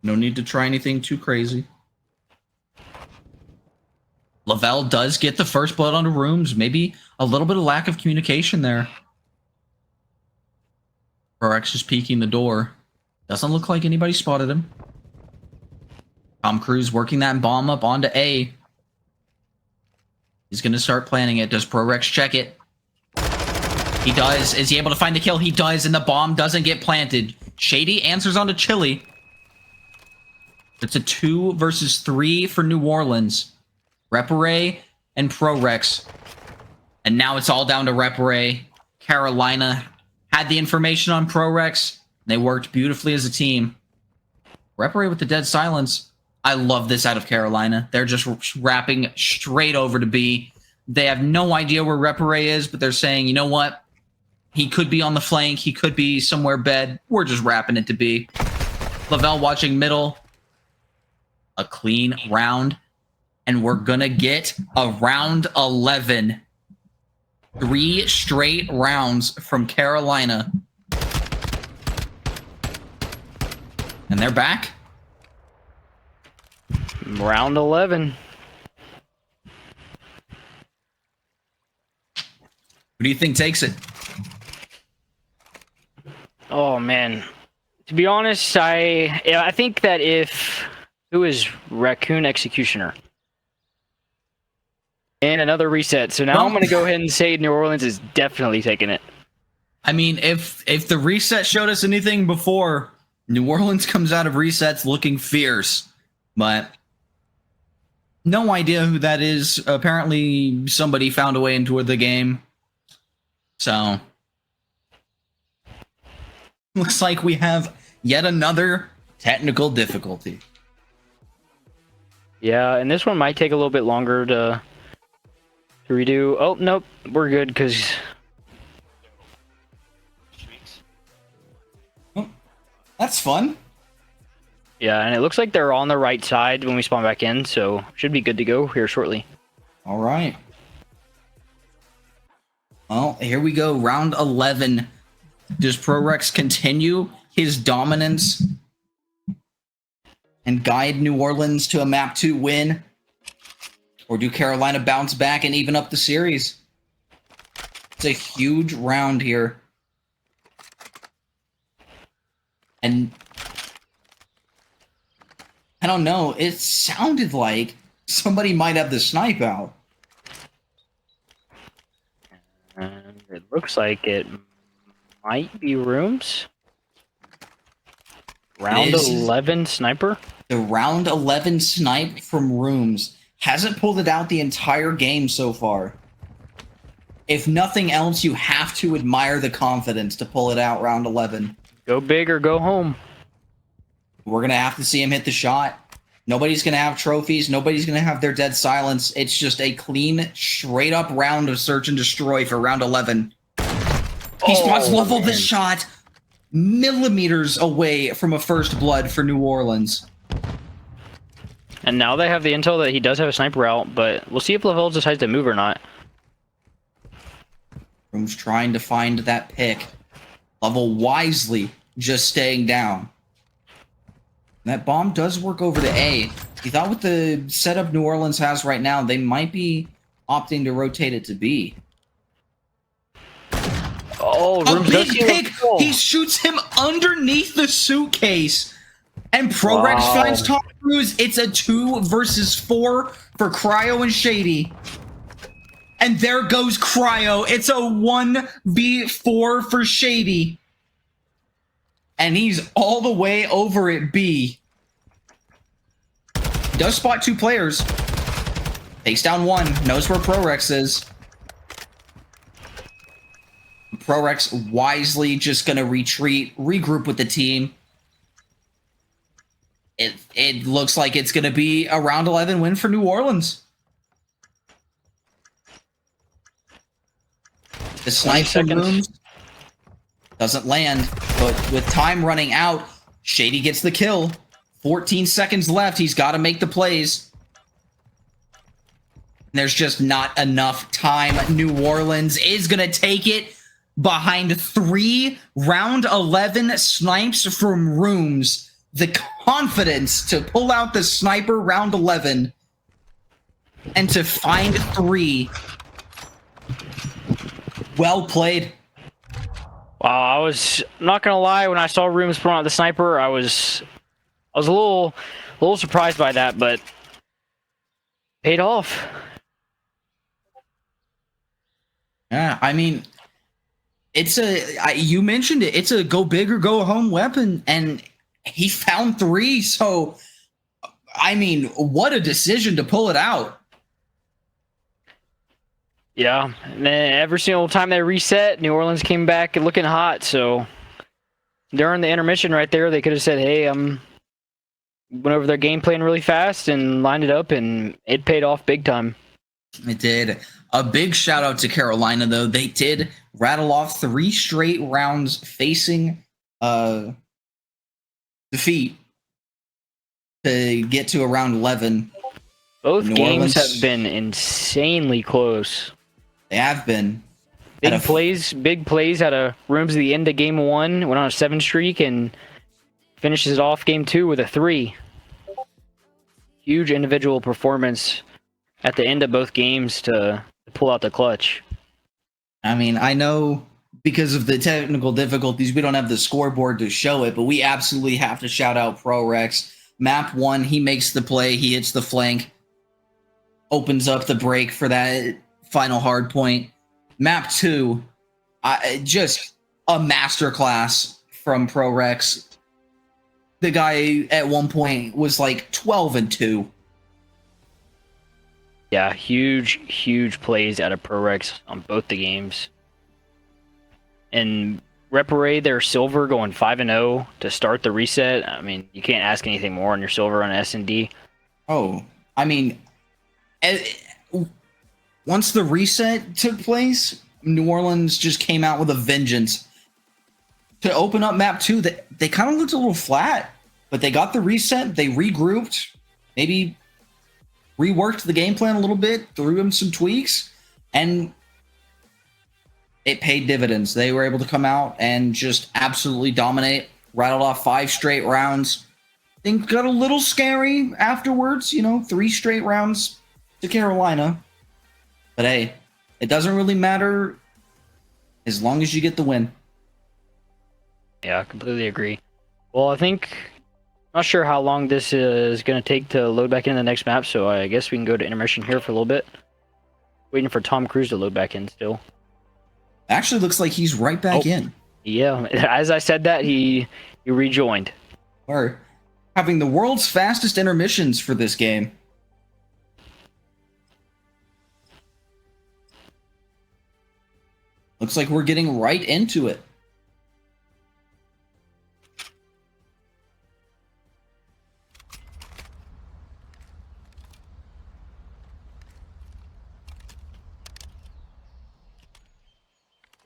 No need to try anything too crazy. Lavelle does get the first blood onto Rooms. Maybe a little bit of lack of communication there. ProRex is peeking the door. Doesn't look like anybody spotted him. Tom Cruise working that bomb up onto A. He's going to start planning it. Does ProRex check it? He does. Is he able to find the kill? He does, and the bomb doesn't get planted. Shady answers onto Chili. It's a 2 versus 3 for New Orleans. Reparate and ProRex. And now it's all down to Reparate. Carolina had the information on ProRex. They worked beautifully as a team. Reparate with the dead silence. I love this out of Carolina. They're just wrapping straight over to B. They have no idea where Reparate is, but they're saying, you know what? He could be on the flank. He could be somewhere bed. We're just wrapping it to B. Lavelle watching middle. A clean round. And we're going to get a round 11. 3 straight rounds from Carolina. And they're back. Round 11. Who do you think takes it? Oh, man. To be honest, I think that if... Who is Raccoon Executioner? And another reset. So now I'm going to go ahead and say New Orleans is definitely taking it. I mean, if the reset showed us anything before, New Orleans comes out of resets looking fierce. But no idea who that is. Apparently somebody found a way into the game. So looks like we have yet another technical difficulty. Yeah, and this one might take a little bit longer to redo. Oh, nope. We're good because... That's fun. Yeah, and it looks like they're on the right side when we spawn back in, so should be good to go here shortly. All right. Well, here we go. Round 11. Does ProRex continue his dominance and guide New Orleans to a map 2 win? Or do Carolina bounce back and even up the series? It's a huge round here. And I don't know, it sounded like somebody might have the snipe out. And it looks like it might be Rooms. Round 11 sniper. The round 11 snipe from Rooms. Hasn't pulled it out the entire game so far. If nothing else, you have to admire the confidence to pull it out round 11. Go big or go home. We're going to have to see him hit the shot. Nobody's going to have trophies. Nobody's going to have their dead silence. It's just a clean, straight-up round of search and destroy for round 11. He spots leveled the shot millimeters away from a first blood for New Orleans. And now they have the intel that he does have a sniper out, but we'll see if Lavelle decides to move or not. Rooms trying to find that pick. Level wisely just staying down. That bomb does work over to A. You thought with the setup New Orleans has right now, they might be opting to rotate it to B. Oh, a big pick! He shoots him underneath the suitcase. And ProRex finds Tom Cruise. It's a 2 versus 4 for Cryo and Shady. And there goes Cryo. It's a 1v4 for Shady. And he's all the way over at B. Does spot 2 players. Takes down one. Knows where ProRex is. ProRex wisely just going to retreat, regroup with the team. It looks like it's going to be a round 11 win for New Orleans. The snipe from Rooms doesn't land, but with time running out, Shady gets the kill. 14 seconds left. He's got to make the plays. There's just not enough time. New Orleans is going to take it behind 3 round 11 snipes from Rooms. The confidence to pull out the sniper round 11 and to find 3. Well played. Wow, I was not gonna lie, when I saw Rooms pulling out the sniper, I was a little surprised by that, but paid off. Yeah, I mean, you mentioned it. It's a go big or go home weapon, and he found 3. So, I mean, what a decision to pull it out. Yeah, and then every single time they reset, New Orleans came back looking hot. So during the intermission right there, they could have said, "Hey, went over their game plan really fast and lined it up, and it paid off big time." It did. A big shout out to Carolina, though. They did rattle off 3 straight rounds facing defeat to get to around 11. Both New games Orleans- have been insanely close. They have been. Big plays out of Rooms at the end of game 1, went on a 7 streak and finishes it off game 2 with a 3. Huge individual performance at the end of both games to pull out the clutch. I mean, I know because of the technical difficulties, we don't have the scoreboard to show it, but we absolutely have to shout out ProRex. Map 1, he makes the play, he hits the flank, opens up the break for that final hard point. Map 2, just a masterclass from ProRex. The guy at one point was like 12-2. Yeah, huge plays out of ProRex on both the games. And Reparade, their silver going 5-0 to start the reset. I mean, you can't ask anything more on your silver on S&D. Oh, I mean, once the reset took place, New Orleans just came out with a vengeance. To open up map 2, they kind of looked a little flat, but they got the reset, they regrouped, maybe reworked the game plan a little bit, threw in some tweaks, and it paid dividends. They were able to come out and just absolutely dominate, rattled off 5 straight rounds. Things got a little scary afterwards, 3 straight rounds to Carolina. But hey, it doesn't really matter as long as you get the win. Yeah, I completely agree. Well, I think, not sure how long this is going to take to load back into the next map, so I guess we can go to intermission here for a little bit. Waiting for Tom Cruise to load back in still. Actually looks like he's right back in. Yeah, as I said that, he rejoined. We're having the world's fastest intermissions for this game. Looks like we're getting right into it.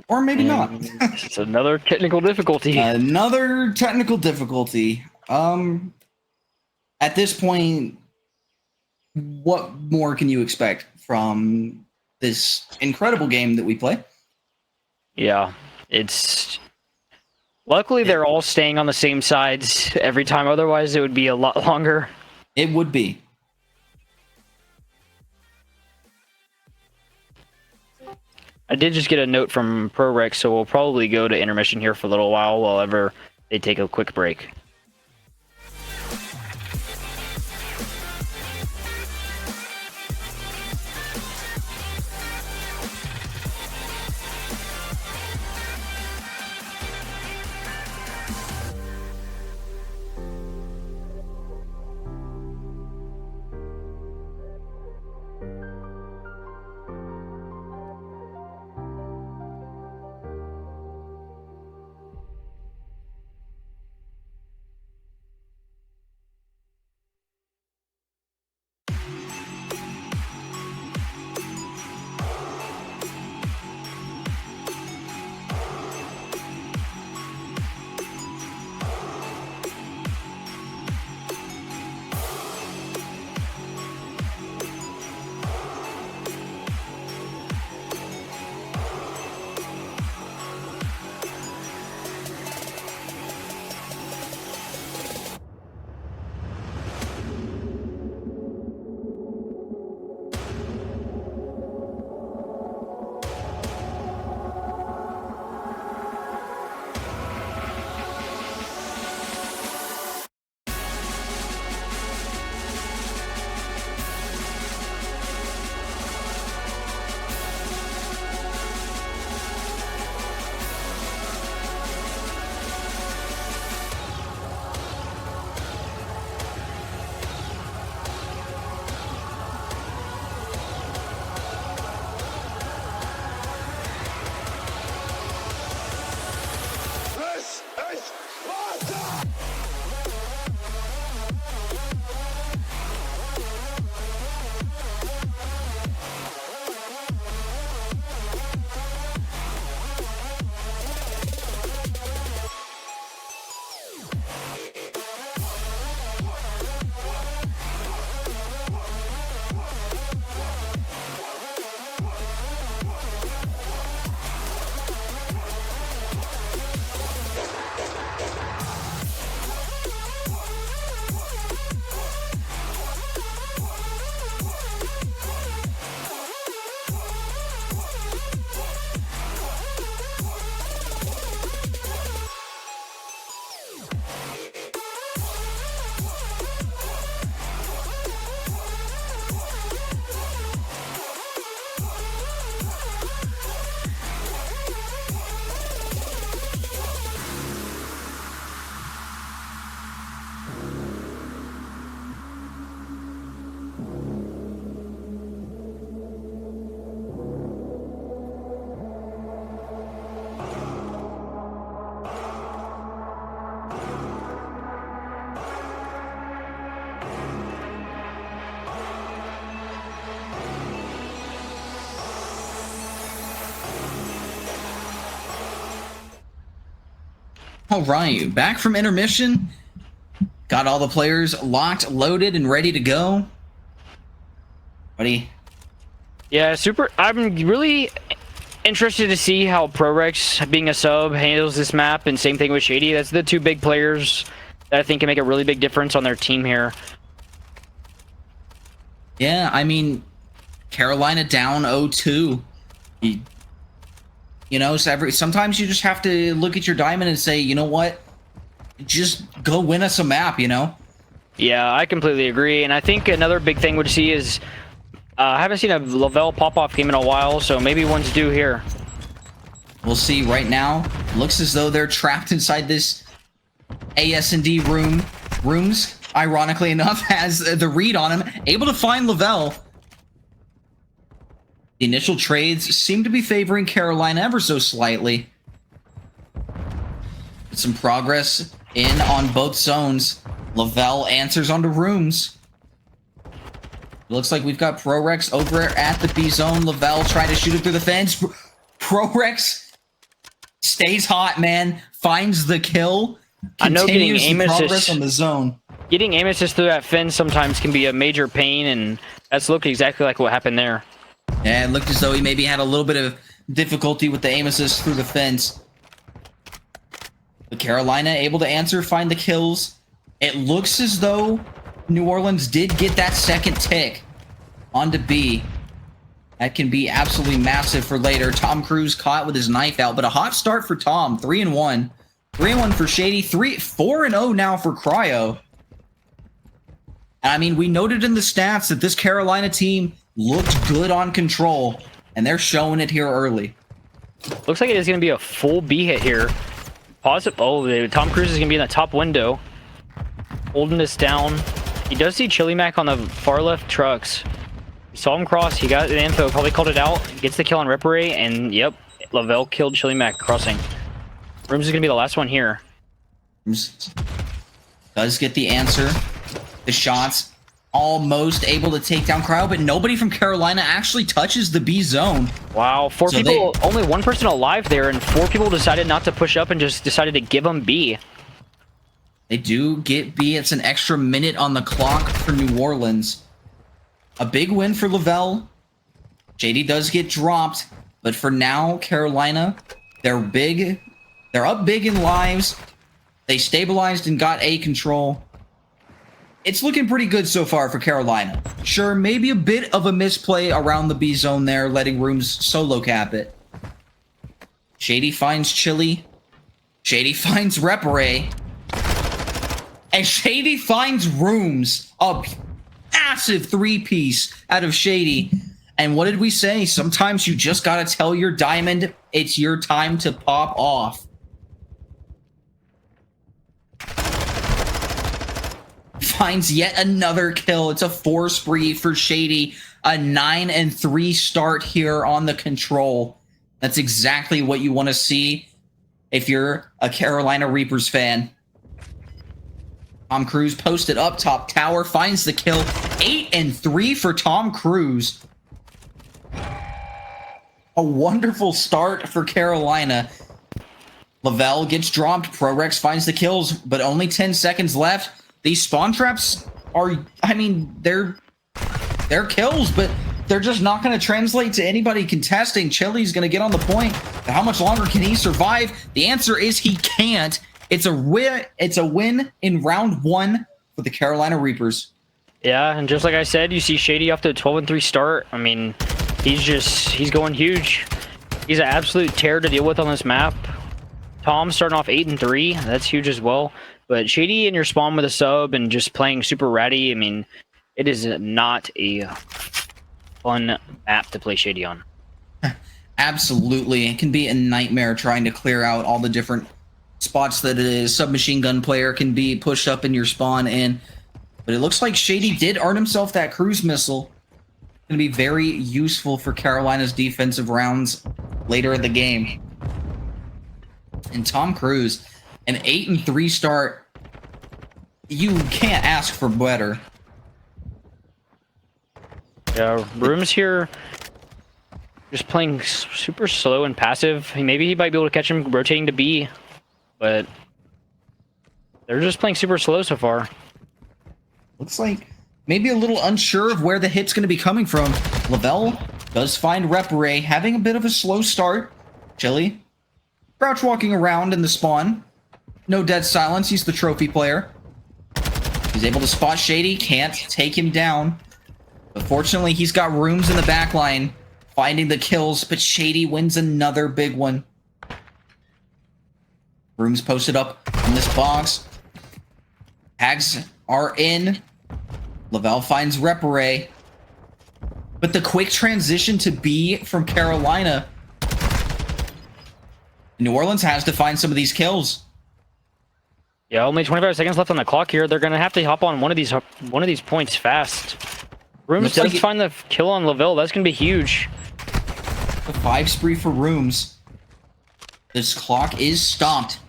Or maybe not. It's another technical difficulty. Another technical difficulty. At this point, what more can you expect from this incredible game that we play? Yeah, it's... Luckily, they're all staying on the same sides every time. Otherwise, it would be a lot longer. It would be. I did just get a note from ProRex, so we'll probably go to intermission here for a little while ever they take a quick break. All right, back from intermission. Got all the players locked, loaded, and ready to go. Buddy. Yeah, I'm really interested to see how ProRex, being a sub, handles this map, and same thing with Shady. That's the two big players that I think can make a really big difference on their team here. Yeah, I mean, Carolina down 0-2. You know, sometimes you just have to look at your diamond and say, you know what? Just go win us a map, you know? Yeah, I completely agree. And I think another big thing we'd see is I haven't seen a Lavelle pop-off game in a while, so maybe one's due here. We'll see right now. Looks as though they're trapped inside this AS&D rooms. Ironically enough, has the read on him. Able to find Lavelle. The initial trades seem to be favoring Carolina ever so slightly. Some progress in on both zones. Lavelle answers onto rooms. It looks like we've got ProRex over at the B zone. Lavelle trying to shoot it through the fence. ProRex stays hot, man. Finds the kill. I know getting aim progress assist on the zone. Getting aim assist through that fence sometimes can be a major pain, and that's looked exactly like what happened there. Yeah, it looked as though he maybe had a little bit of difficulty with the aim assist through the fence. But Carolina able to answer, find the kills. It looks as though New Orleans did get that second tick onto B. That can be absolutely massive for later. Tom Cruise caught with his knife out, but a hot start for Tom. 3-1. 3-1 for Shady. 4-0 now for Cryo. I mean, we noted in the stats that this Carolina team looked good on control, and they're showing it here early. Looks like it is going to be a full B hit here. Positive. Oh, Tom Cruise is going to be in the top window, holding this down. He does see Chili Mac on the far left trucks. He saw him cross. He got the info. Probably called it out. Gets the kill on Reparate, and yep, Lavelle killed Chili Mac crossing. Rooms is going to be the last one here. Does get the answer. The shots almost able to take down Cryo, but nobody from Carolina actually touches the B zone. Wow, only one person alive there, and 4 people decided not to push up and just decided to give them B. They do get B. It's an extra minute on the clock for New Orleans. A big win for Lavelle. JD does get dropped, but for now, Carolina, they're big. They're up big in lives. They stabilized and got A control. It's looking pretty good so far for Carolina. Sure, maybe a bit of a misplay around the B zone there, letting Rooms solo cap it. Shady finds Chili. Shady finds Reparate. And Shady finds Rooms. A massive 3-piece out of Shady. And what did we say? Sometimes you just gotta tell your diamond it's your time to pop off. Finds yet another kill. It's a 4 spree for Shady. A 9-3 start here on the control. That's exactly what you want to see if you're a Carolina Reapers fan. Tom Cruise posted up top tower, finds the kill. 8-3 for Tom Cruise. A wonderful start for Carolina. Lavelle gets dropped. ProRex finds the kills, but only 10 seconds left. These spawn traps are, I mean, they're kills, but they're just not going to translate to anybody contesting. Chili's going to get on the point. But how much longer can he survive? The answer is he can't. It's a win in round 1 for the Carolina Reapers. Yeah, and just like I said, you see Shady off to a 12-3 start. I mean, he's going huge. He's an absolute terror to deal with on this map. Tom starting off 8-3. That's huge as well. But Shady in your spawn with a sub and just playing super ratty, I mean, it is not a fun map to play Shady on. Absolutely. It can be a nightmare trying to clear out all the different spots that a submachine gun player can be pushed up in your spawn in. But it looks like Shady did earn himself that cruise missile. It's going to be very useful for Carolina's defensive rounds later in the game. And Tom Cruise, an 8-3 start. You can't ask for better. Yeah, Rooms here just playing super slow and passive. Maybe he might be able to catch him rotating to B, but They're just playing super slow so far. Looks like maybe a little unsure of where the hit's going to be coming from. Lavelle does find Repare, having a bit of a slow start. Chili, crouch walking around in the spawn. No dead silence. He's the trophy player. He's able to spot Shady. Can't take him down. But fortunately, he's got Rooms in the back line, finding the kills. But Shady wins another big one. Rooms posted up in this box. Hags are in. Lavelle finds Repare. But the quick transition to B from Carolina. New Orleans has to find some of these kills. Yeah, only 25 seconds left on the clock here. They're gonna have to hop on one of these points fast. Rooms does find the kill on Lavelle. That's gonna be huge. The 5 spree for Rooms. This clock is stopped.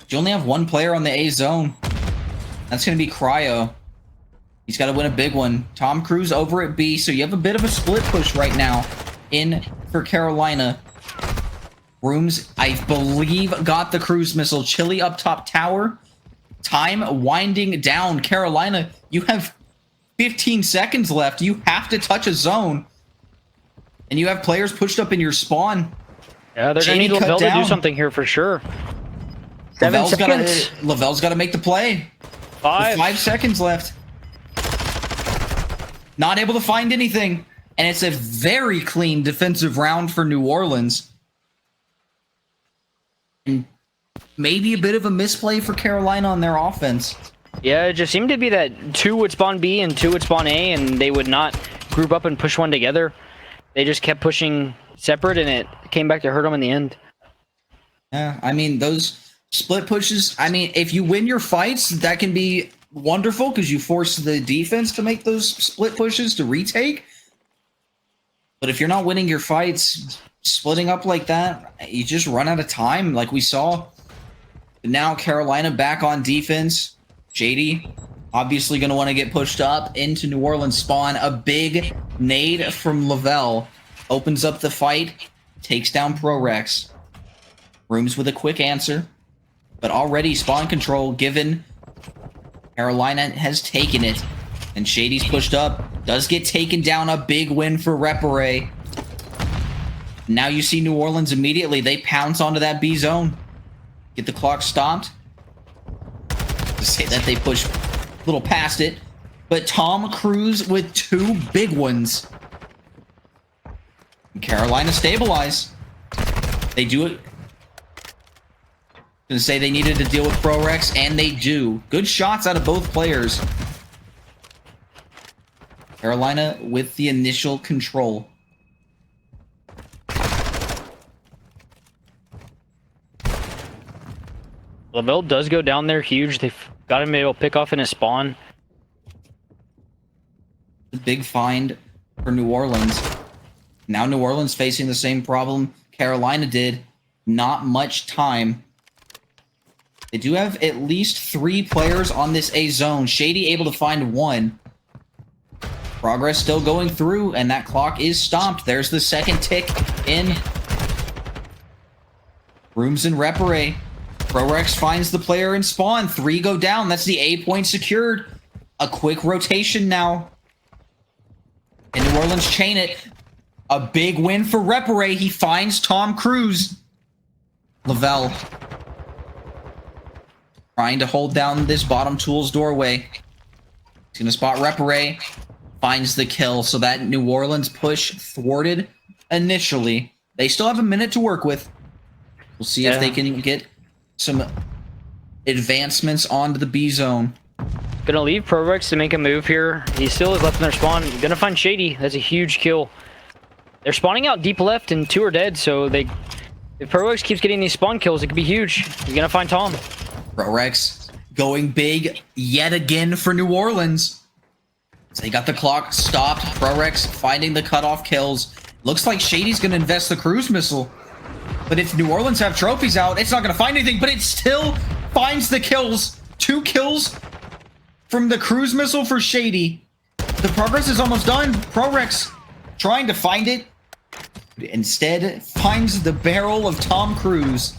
You only have one player on the A zone. That's gonna be Cryo. He's got to win a big one. Tom Cruise over at B, so you have a bit of a split push right now in for Carolina. Rooms, I believe, got the cruise missile. Chili up top tower. Time winding down. Carolina, you have 15 seconds left. You have to touch a zone. And you have players pushed up in your spawn. Yeah, they're going to need Lavelle to do something here for sure. 7 seconds. Lavelle's got to make the play. 5. With 5 seconds left. Not able to find anything. And it's a very clean defensive round for New Orleans. And maybe a bit of a misplay for Carolina on their offense. Yeah, it just seemed to be that 2 would spawn B and 2 would spawn A, and they would not group up and push one together. They just kept pushing separate, and it came back to hurt them in the end. Yeah, I mean, those split pushes, I mean, if you win your fights, that can be wonderful because you force the defense to make those split pushes to retake. But if you're not winning your fights, splitting up like that, you just run out of time like we saw. Now Carolina back on defense. Shady obviously going to want to get pushed up into New Orleans spawn. A big nade from Lavelle opens up the fight, takes down ProRex. Rooms with a quick answer, but already spawn control given. Carolina has taken it, and Shady's pushed up. Does get taken down. A big win for Repare. Now you see New Orleans immediately. They pounce onto that B zone. Get the clock stopped. To say that they push a little past it. But Tom Cruise with 2 big ones. And Carolina stabilize. They do it. Gonna say they needed to deal with ProRex, and they do. Good shots out of both players. Carolina with the initial control. Lavelle does go down there huge. They've got him able to pick off in his spawn. The big find for New Orleans. Now New Orleans facing the same problem Carolina did. Not much time. They do have at least 3 players on this A zone. Shady able to find 1. Progress still going through, and that clock is stopped. There's the second tick in. Rooms and Repare. ProRex finds the player in spawn. 3 go down. That's the A point secured. A quick rotation now. And New Orleans chain it. A big win for Repare. He finds Tom Cruise. Lavelle trying to hold down this bottom tools doorway. He's going to spot Repare. Finds the kill. So that New Orleans push thwarted initially. They still have a minute to work with. We'll see if they can get some advancements onto the B zone. Gonna leave ProRex to make a move here. He still is left in their spawn. Gonna find Shady. That's a huge kill. They're spawning out deep left, and 2 are dead, so if ProRex keeps getting these spawn kills, it could be huge. You're gonna find Tom. ProRex going big yet again for New Orleans. So they got the clock stopped. ProRex finding the cutoff kills. Looks like Shady's going to invest the cruise missile. But if New Orleans have trophies out, it's not going to find anything, but it still finds the kills. 2 kills from the cruise missile for Shady. The progress is almost done. ProRex trying to find it. Instead, finds the barrel of Tom Cruise.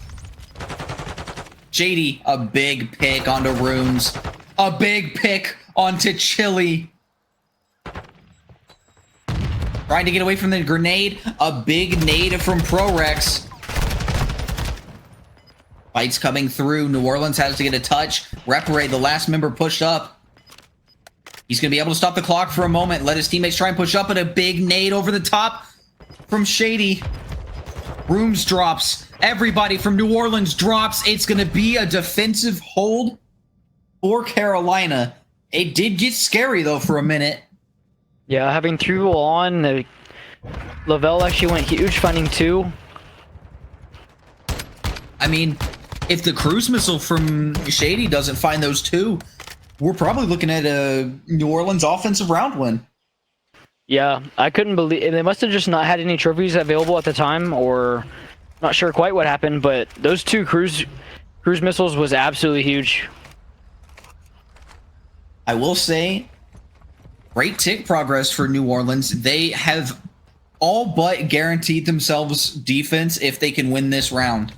Shady, a big pick onto Runes. A big pick onto Chili. Trying to get away from the grenade. A big nade from ProRex. Fights coming through. New Orleans has to get a touch. Repare, the last member, pushed up. He's going to be able to stop the clock for a moment. Let his teammates try and push up, and a big nade over the top from Shady. Rooms drops. Everybody from New Orleans drops. It's going to be a defensive hold for Carolina. It did get scary, though, for a minute. Yeah, having through on, Lavelle actually went huge, finding 2. I mean, if the cruise missile from Shady doesn't find those 2, we're probably looking at a New Orleans offensive round win. Yeah, I couldn't believe they must have just not had any trophies available at the time, or not sure quite what happened. But those 2 cruise missiles was absolutely huge. I will say, great tick progress for New Orleans. They have all but guaranteed themselves defense if they can win this round.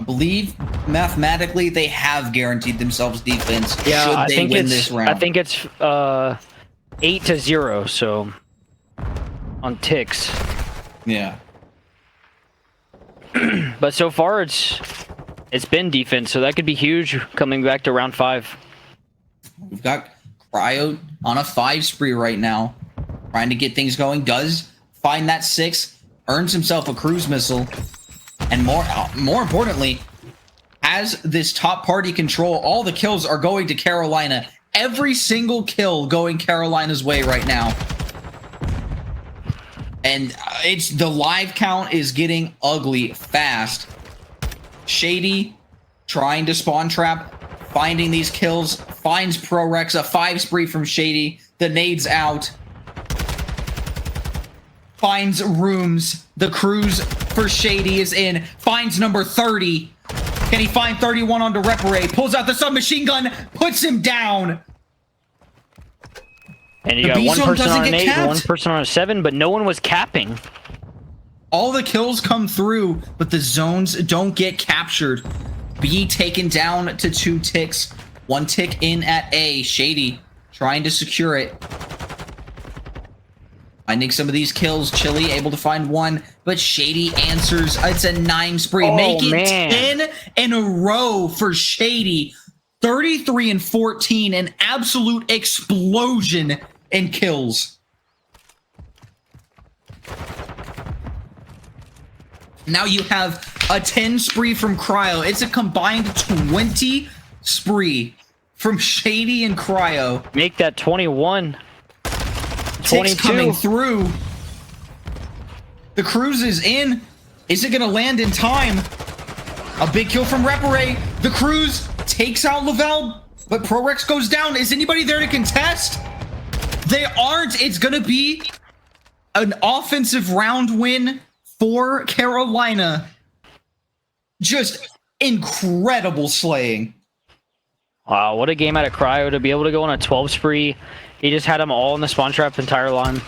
I believe mathematically they have guaranteed themselves defense Yeah, should they win this round. I think it's 8-0, so on ticks. Yeah. But so far it's been defense, so that could be huge coming back to round 5. We've got Cryo on a 5 spree right now, trying to get things going. Does find that 6, earns himself a cruise missile, and more importantly, has this top party control. All the kills are going to Carolina. Every single kill going Carolina's way right now. And it's the live count is getting ugly fast. Shady trying to spawn trap, finding these kills, finds ProRex, a 5 spree from Shady. The nade's out. Finds Rooms. The cruise for Shady is in. Finds number 30. Can he find 31 onto Repare? Pulls out the submachine gun, puts him down. And you got one person on an 8 and one person on a 7, but no one was capping. All the kills come through, but the zones don't get captured. B taken down to 2 ticks. 1 tick in at A. Shady trying to secure it. Finding some of these kills. Chili able to find 1, but Shady answers. It's a 9 spree. Making 10 in a row for Shady. 33 and 14. An absolute explosion in kills. Now you have a 10 spree from Cryo. It's a combined 20 spree from Shady and Cryo. Make that 21. 22. Ticks coming through. The cruise is in. Is it going to land in time? A big kill from Repare. The cruise takes out Lavelle, but ProRex goes down. Is anybody there to contest? They aren't. It's going to be an offensive round win for Carolina. Just incredible slaying. Wow, what a game out of Cryo to be able to go on a 12 spree. He just had them all in the spawn trap entire line.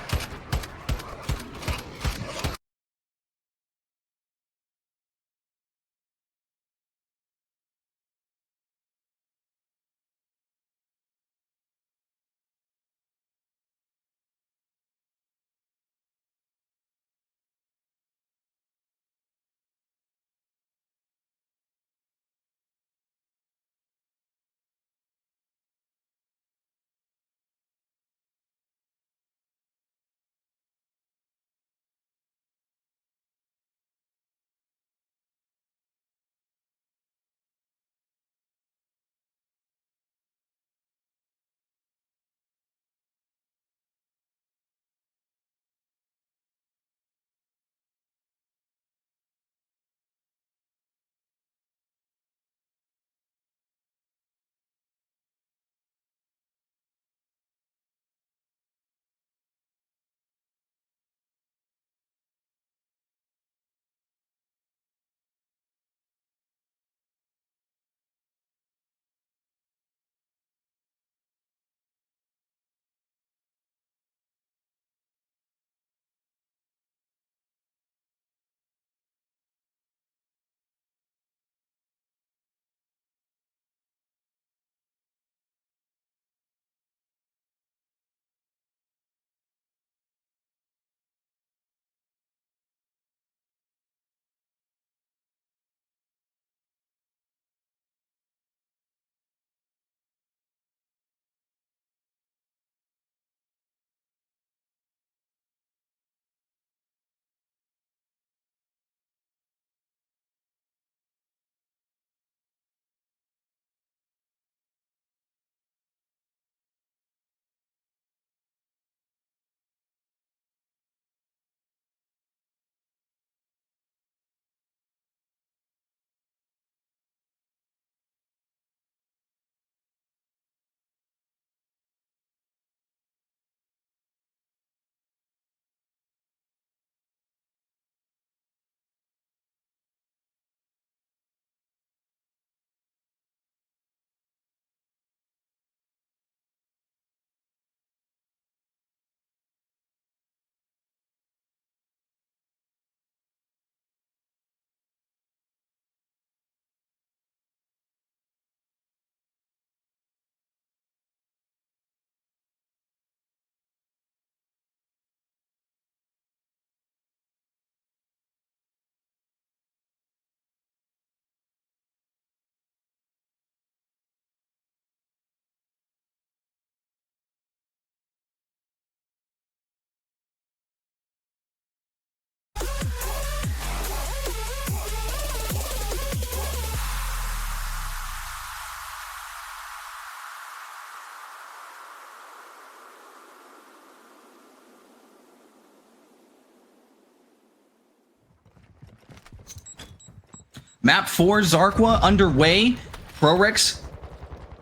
Map 4, Zarqwa underway. Prorex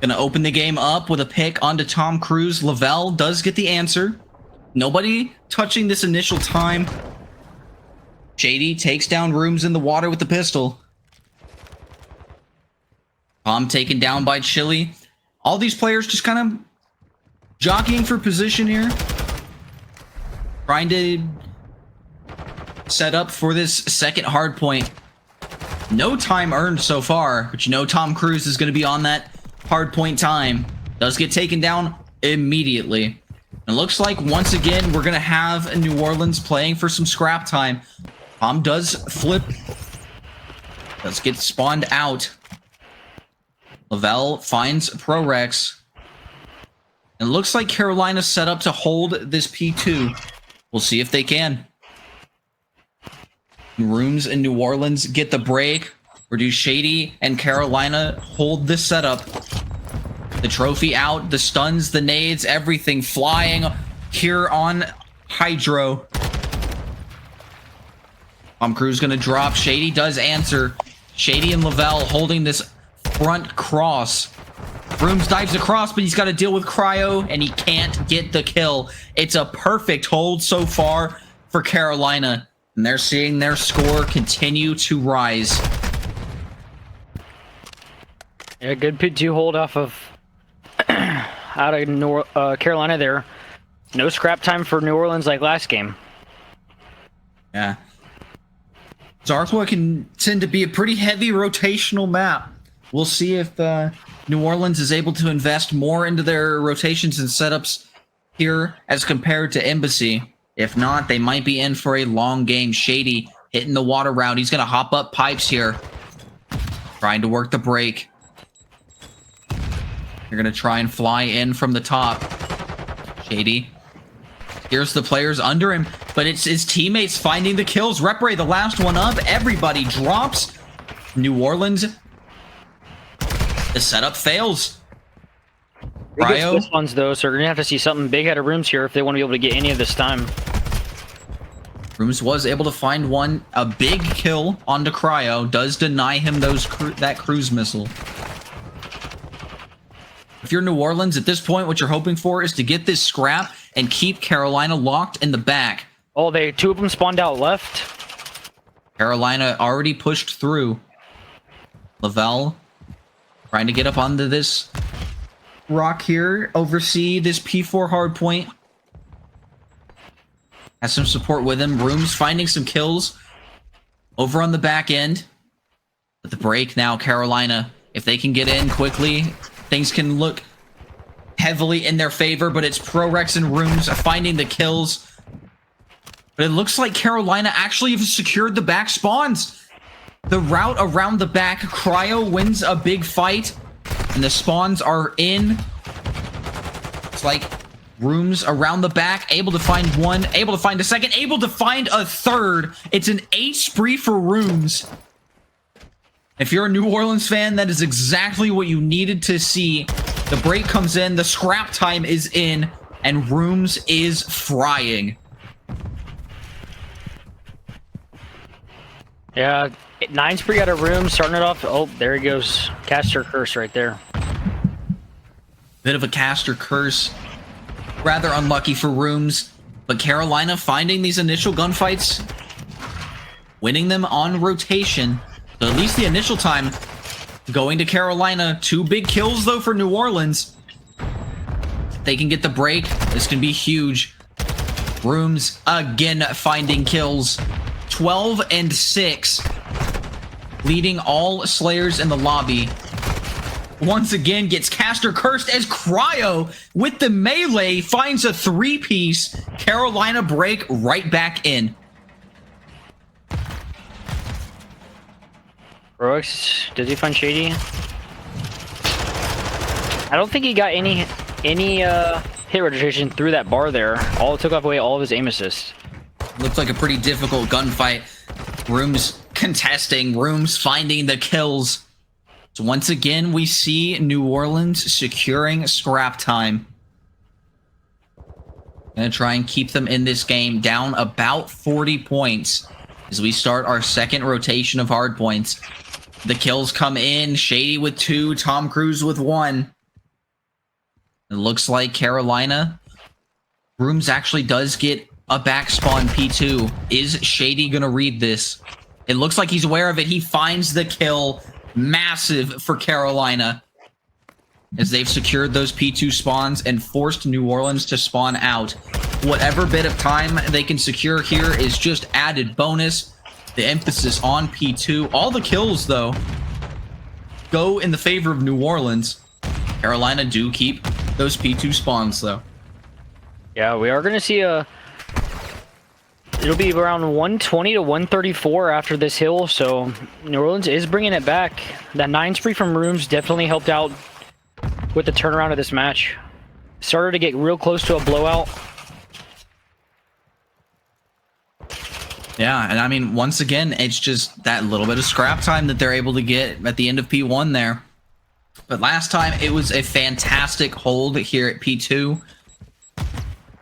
gonna open the game up with a pick onto Tom Cruise. Lavelle does get the answer. Nobody touching this initial time. Shady takes down Rooms in the water with the pistol. Tom taken down by Chili. All these players just kind of jockeying for position here. Trying to set up for this second hard point. No time earned so far, but you know Tom Cruise is going to be on that hard point time. Does get taken down immediately. It looks like once again we're going to have New Orleans playing for some scrap time. Tom does flip. Does get spawned out. Lavelle finds Prorex. It looks like Carolina set up to hold this P2. We'll see if they can. Rooms in New Orleans get the break. Or do Shady and Carolina hold this setup? The trophy out, the stuns, the nades, everything flying here on Hydro. Tom Cruise gonna drop. Shady does answer. Shady and Lavelle holding this front cross. Rooms dives across, but he's got to deal with Cryo, and he can't get the kill. It's a perfect hold so far for Carolina, and they're seeing their score continue to rise. Yeah, good P2 hold off of out of Carolina there. No scrap time for New Orleans like last game. Yeah. Zarqwa can tend to be a pretty heavy rotational map. We'll see if New Orleans is able to invest more into their rotations and setups here as compared to Embassy. If not, they might be in for a long game. Shady hitting the water route. He's going to hop up pipes here. Trying to work the break. They're going to try and fly in from the top. Shady. Here's the players under him, but it's his teammates finding the kills. Repray, the last one up. Everybody drops. New Orleans. The setup fails. Cryo. This ones though, so we're gonna have to see something big out of Rooms here if they want to be able to get any of this time. Rooms was able to find a big kill onto Cryo. Does deny him that cruise missile. If you're New Orleans at this point, what you're hoping for is to get this scrap and keep Carolina locked in the back. Oh, two of them spawned out left. Carolina already pushed through. Lavelle trying to get up onto this rock here, oversee this P4 hardpoint. Has some support with him. Rooms finding some kills over on the back end. But the break now, Carolina, if they can get in quickly, things can look heavily in their favor, but it's Prorex and Rooms finding the kills. But it looks like Carolina actually have secured the back spawns. The route around the back, Cryo wins a big fight, and the spawns are in. It's like Rooms around the back, able to find one, able to find a second, able to find a third. It's an 8 spree for Rooms. If you're a New Orleans fan, that is exactly what you needed to see. The break comes in, the scrap time is in, and Rooms is frying. Yeah, 9 spree out of Rooms, starting it off. Oh, there he goes. Caster curse right there. Bit of a caster curse. Rather unlucky for Rooms, but Carolina finding these initial gunfights, winning them on rotation. So at least the initial time going to Carolina. 2 big kills though for New Orleans. If they can get the break, this can be huge. Rooms again finding kills. 12 and 6, leading all Slayers in the lobby. Once again gets caster cursed as Cryo with the melee finds a 3-piece. Carolina break right back in. Prorex, does he find Shady? I don't think he got any hit registration through that bar there. It took away all of his aim assists. Looks like a pretty difficult gunfight. Rooms contesting, Rooms finding the kills. So once again, we see New Orleans securing scrap time. Gonna try and keep them in this game down about 40 points as we start our second rotation of hardpoints. The kills come in. Shady with 2, Tom Cruise with 1. It looks like Carolina. Rooms actually does get a back spawn P2. Is Shady gonna read this? It looks like he's aware of it. He finds the kill. Massive for Carolina, as they've secured those P2 spawns and forced New Orleans to spawn out. Whatever bit of time they can secure here is just added bonus. The emphasis on P2. All the kills, though, go in the favor of New Orleans. Carolina do keep those P2 spawns, though. Yeah, we are going to see it'll be around 120 to 134 after this hill, so New Orleans is bringing it back. That 9 spree from Rooms definitely helped out with the turnaround of this match. Started to get real close to a blowout. Yeah, and I mean, once again, it's just that little bit of scrap time that they're able to get at the end of P1 there. But last time, it was a fantastic hold here at P2.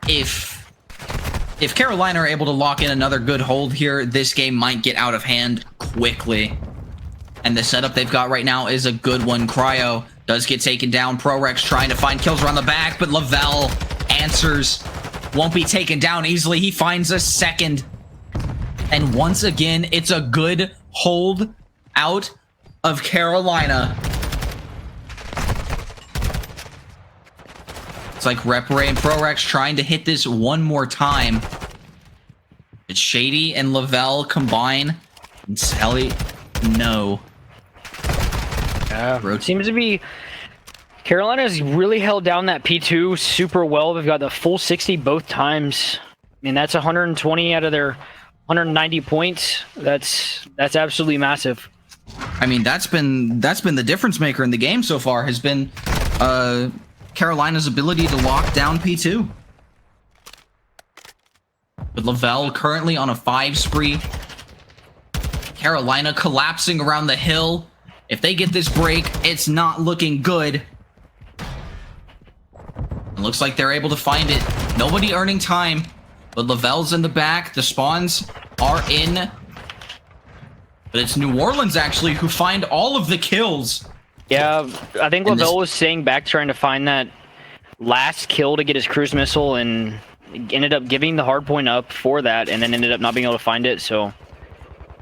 If Carolina are able to lock in another good hold here, this game might get out of hand quickly. And the setup they've got right now is a good one. Cryo does get taken down. ProRex trying to find kills around the back, but Lavelle answers. Won't be taken down easily. He finds a second. And once again, it's a good hold out of Carolina. It's like Repre and ProRex trying to hit this one more time. It's Shady and Lavelle combine. And Sally, no. Seems to be... Carolina's really held down that P2 super well. They've got the full 60 both times. I mean, that's 120 out of their 190 points. That's absolutely massive. I mean, that's been the difference maker in the game so far, has been Carolina's ability to lock down P2. With Lavelle currently on a 5 spree. Carolina collapsing around the hill. If they get this break, it's not looking good. It looks like they're able to find it. Nobody earning time. But Lavelle's in the back. The spawns are in. But it's New Orleans, actually, who find all of the kills. Yeah, I think Lavelle was staying back trying to find that last kill to get his cruise missile and ended up giving the hard point up for that and then ended up not being able to find it, so...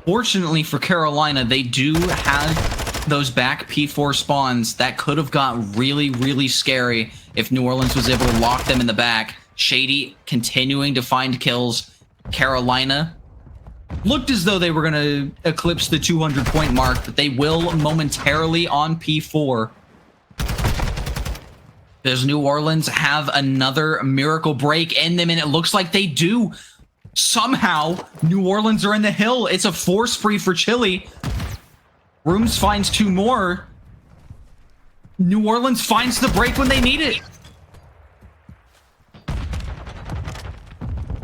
Fortunately for Carolina, they do have those back P4 spawns that could have got really, really scary if New Orleans was able to lock them in the back. Shady continuing to find kills. Carolina looked as though they were going to eclipse the 200-point mark, but they will momentarily on P4. Does New Orleans have another miracle break in them? And it looks like they do. Somehow, New Orleans are in the hill. It's a 4 spree for Chili. Rooms finds 2 more. New Orleans finds the break when they need it.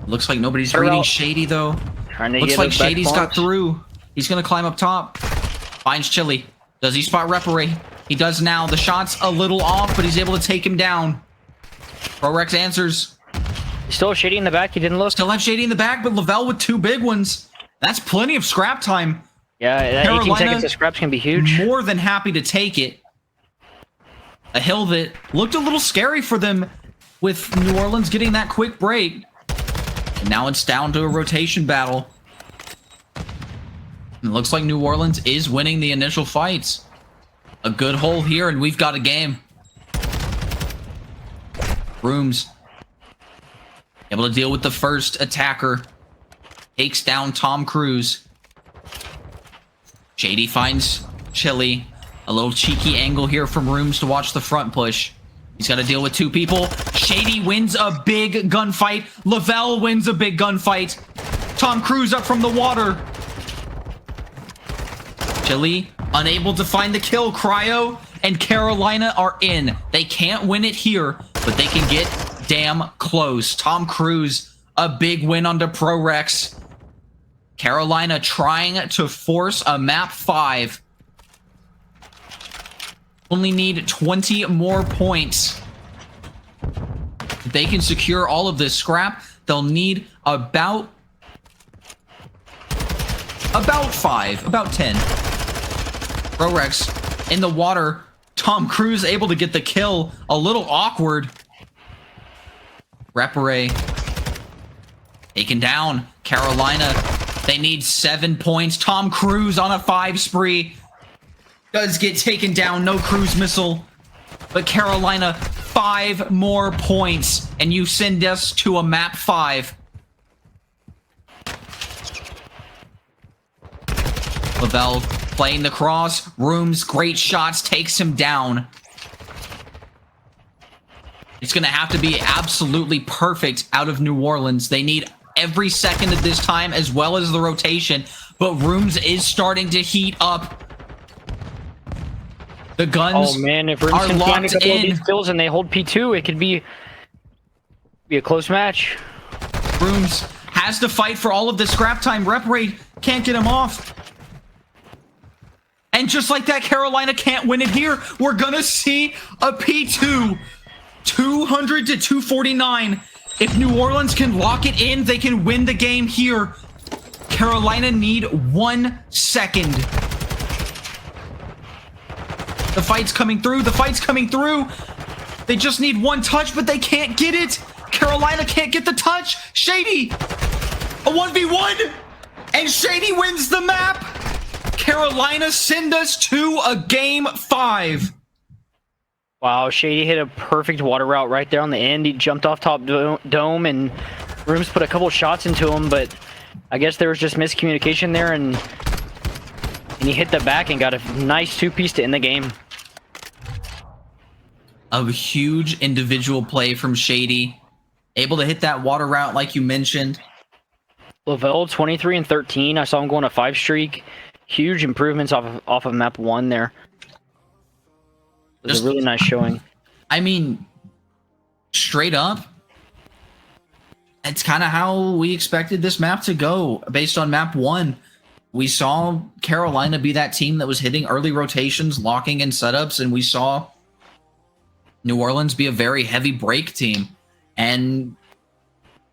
Looks like nobody's reading Shady, though. Looks like Shady's got through. He's going to climb up top. Finds Chili. Does he spot Repare? He does now. The shot's a little off, but he's able to take him down. ProRex answers. Still have Shady in the back. He didn't look. Still have Shady in the back, but Lavelle with 2 big ones. That's plenty of scrap time. Yeah, that 18 seconds of scraps can be huge. More than happy to take it. A hill that looked a little scary for them with New Orleans getting that quick break. And now it's down to a rotation battle. It looks like New Orleans is winning the initial fights. A good hole here, and we've got a game. Rooms able to deal with the first attacker. Takes down Tom Cruise. Shady finds Chili. A little cheeky angle here from Rooms to watch the front push. He's got to deal with 2 people. Shady wins a big gunfight. Lavelle wins a big gunfight. Tom Cruise up from the water. Chili unable to find the kill. Cryo and Carolina are in. They can't win it here, but they can get damn close. Tom Cruise, a big win onto ProRex. Carolina trying to force a map 5. Only need 20 more points. If they can secure all of this scrap, they'll need about 5, about 10. Rorex in the water. Tom Cruise able to get the kill. A little awkward. Repare taken down. Carolina, they need 7 points. Tom Cruise on a 5 spree. Does get taken down. No cruise missile. But Carolina, 5 more points. And you send us to a map 5. Lavelle playing the cross. Rooms, great shots, takes him down. It's going to have to be absolutely perfect out of New Orleans. They need every second of this time as well as the rotation. But Rooms is starting to heat up. The guns if Rooms are can find a locked couple of in. these kills and they hold P2, it could be a close match. Rooms has to fight for all of the scrap time. Repare can't get him off. And just like that, Carolina can't win it here. We're going to see a P2. 200 to 249. If New Orleans can lock it in, they can win the game here. Carolina need 1 second. The fight's coming through. The fight's coming through. They just need 1 touch, but they can't get it. Carolina can't get the touch. Shady. A 1v1. And Shady wins the map. Carolina send us to a game 5. Wow, Shady hit a perfect water route right there on the end. He jumped off top dome, and Rooms put a couple shots into him, but I guess there was just miscommunication there, and he hit the back and got a nice 2-piece to end the game. A huge individual play from Shady. Able to hit that water route like you mentioned. Lavelle, 23 and 13. I saw him go on a 5 streak. Huge improvements off of map 1 there. It was a really nice showing. I mean, straight up, it's kind of how we expected this map to go based on map 1. We saw Carolina be that team that was hitting early rotations, locking in setups, and we saw New Orleans be a very heavy break team. And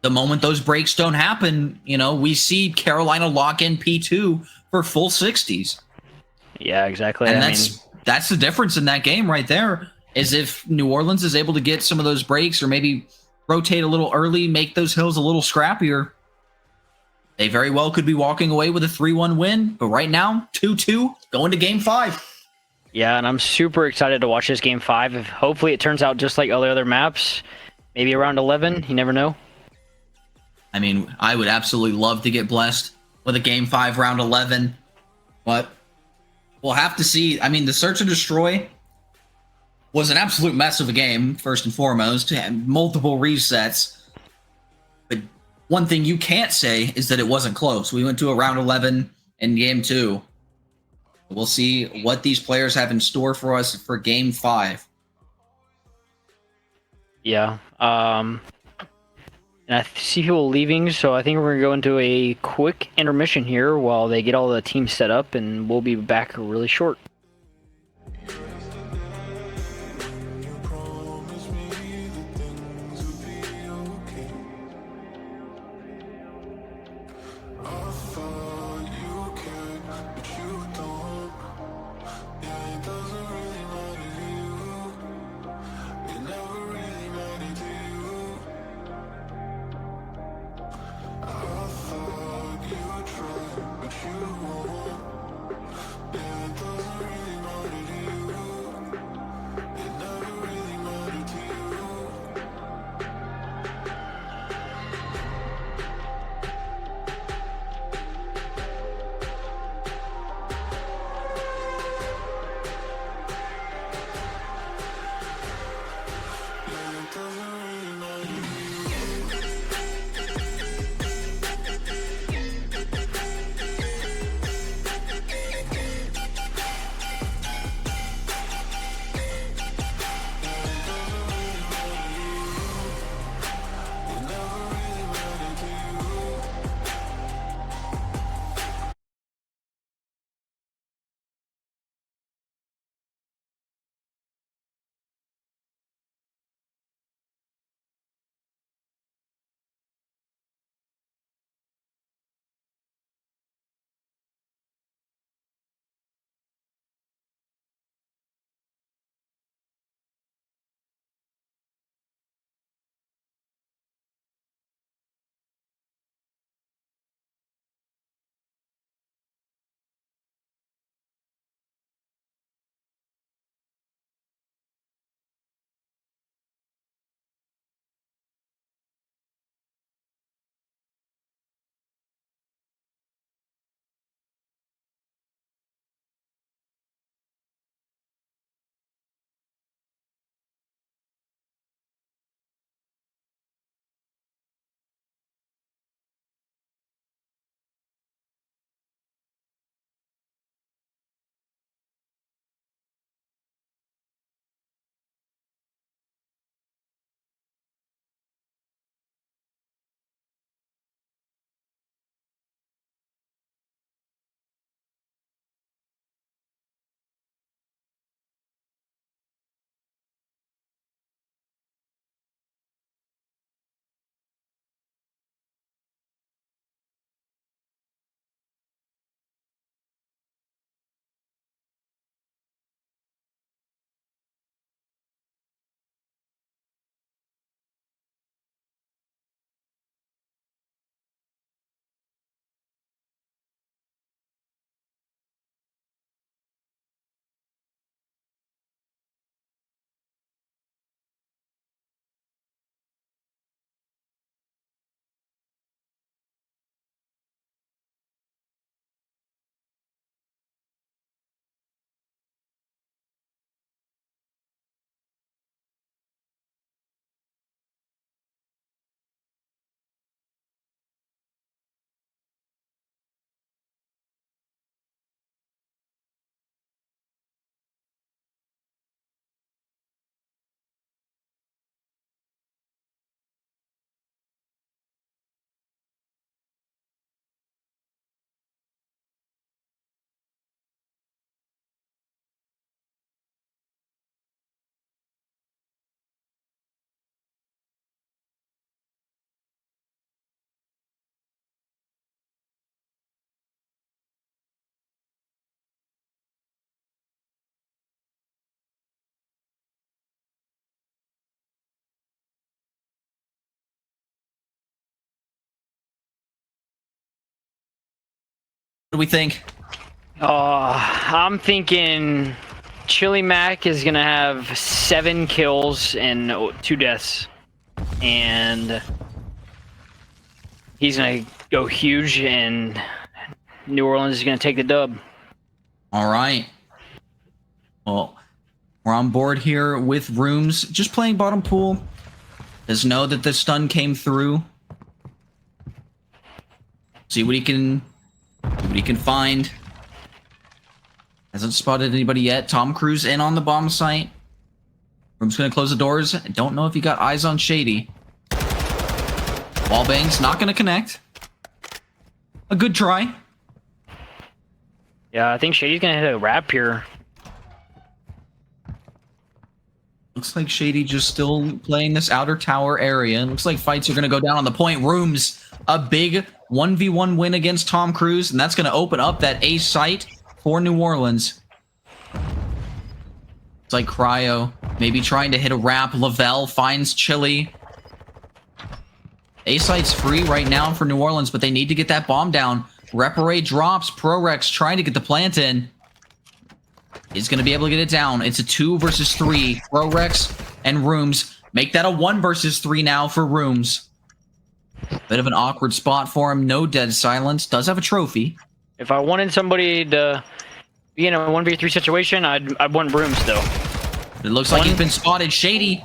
the moment those breaks don't happen, you know, we see Carolina lock in P2 for full 60s. Yeah, exactly. And that's the difference in that game right there, is if New Orleans is able to get some of those breaks or maybe rotate a little early, make those hills a little scrappier, they very well could be walking away with a 3-1 win. But right now, 2-2, going to game 5. Yeah, and I'm super excited to watch this game 5. Hopefully it turns out just like all the other maps. Maybe around 11, you never know. I mean, I would absolutely love to get blessed with a game 5 round 11, but we'll have to see. I mean, the Search and Destroy was an absolute mess of a game, first and foremost. It had multiple resets. But one thing you can't say is that it wasn't close. We went to a round 11 in game 2. We'll see what these players have in store for us for game 5. Yeah. And I see people leaving, so I think we're going to go into a quick intermission here while they get all the teams set up, and we'll be back really short. do we think? I'm thinking Chili Mac is gonna have 7 kills and 2 deaths, and he's gonna go huge, and New Orleans is gonna take the dub. All right. Well, we're on board here with Rooms, just playing bottom pool. Does know that the stun came through. See what he can find. Hasn't spotted anybody yet. Tom Cruise in on the bomb site. Room's gonna close the doors. I don't know if he got eyes on Shady. Wallbang's not gonna connect. A good try. Yeah, I think Shady's gonna hit a wrap here. Looks like Shady just still playing this outer tower area. And looks like fights are going to go down on the point. Rooms, a big 1v1 win against Tom Cruise. And that's going to open up that A site for New Orleans. It's like Cryo maybe trying to hit a wrap. Lavelle finds Chili. A site's free right now for New Orleans, but they need to get that bomb down. Reparate drops. ProRex trying to get the plant in. Is going to be able to get it down. It's a 2 versus 3. ProRex and Rooms. Make that a 1 versus 3 now for Rooms. Bit of an awkward spot for him. No dead silence. Does have a trophy. If I wanted somebody to be in a 1v3 situation, I'd want Rooms though. It looks like he's been spotted. Shady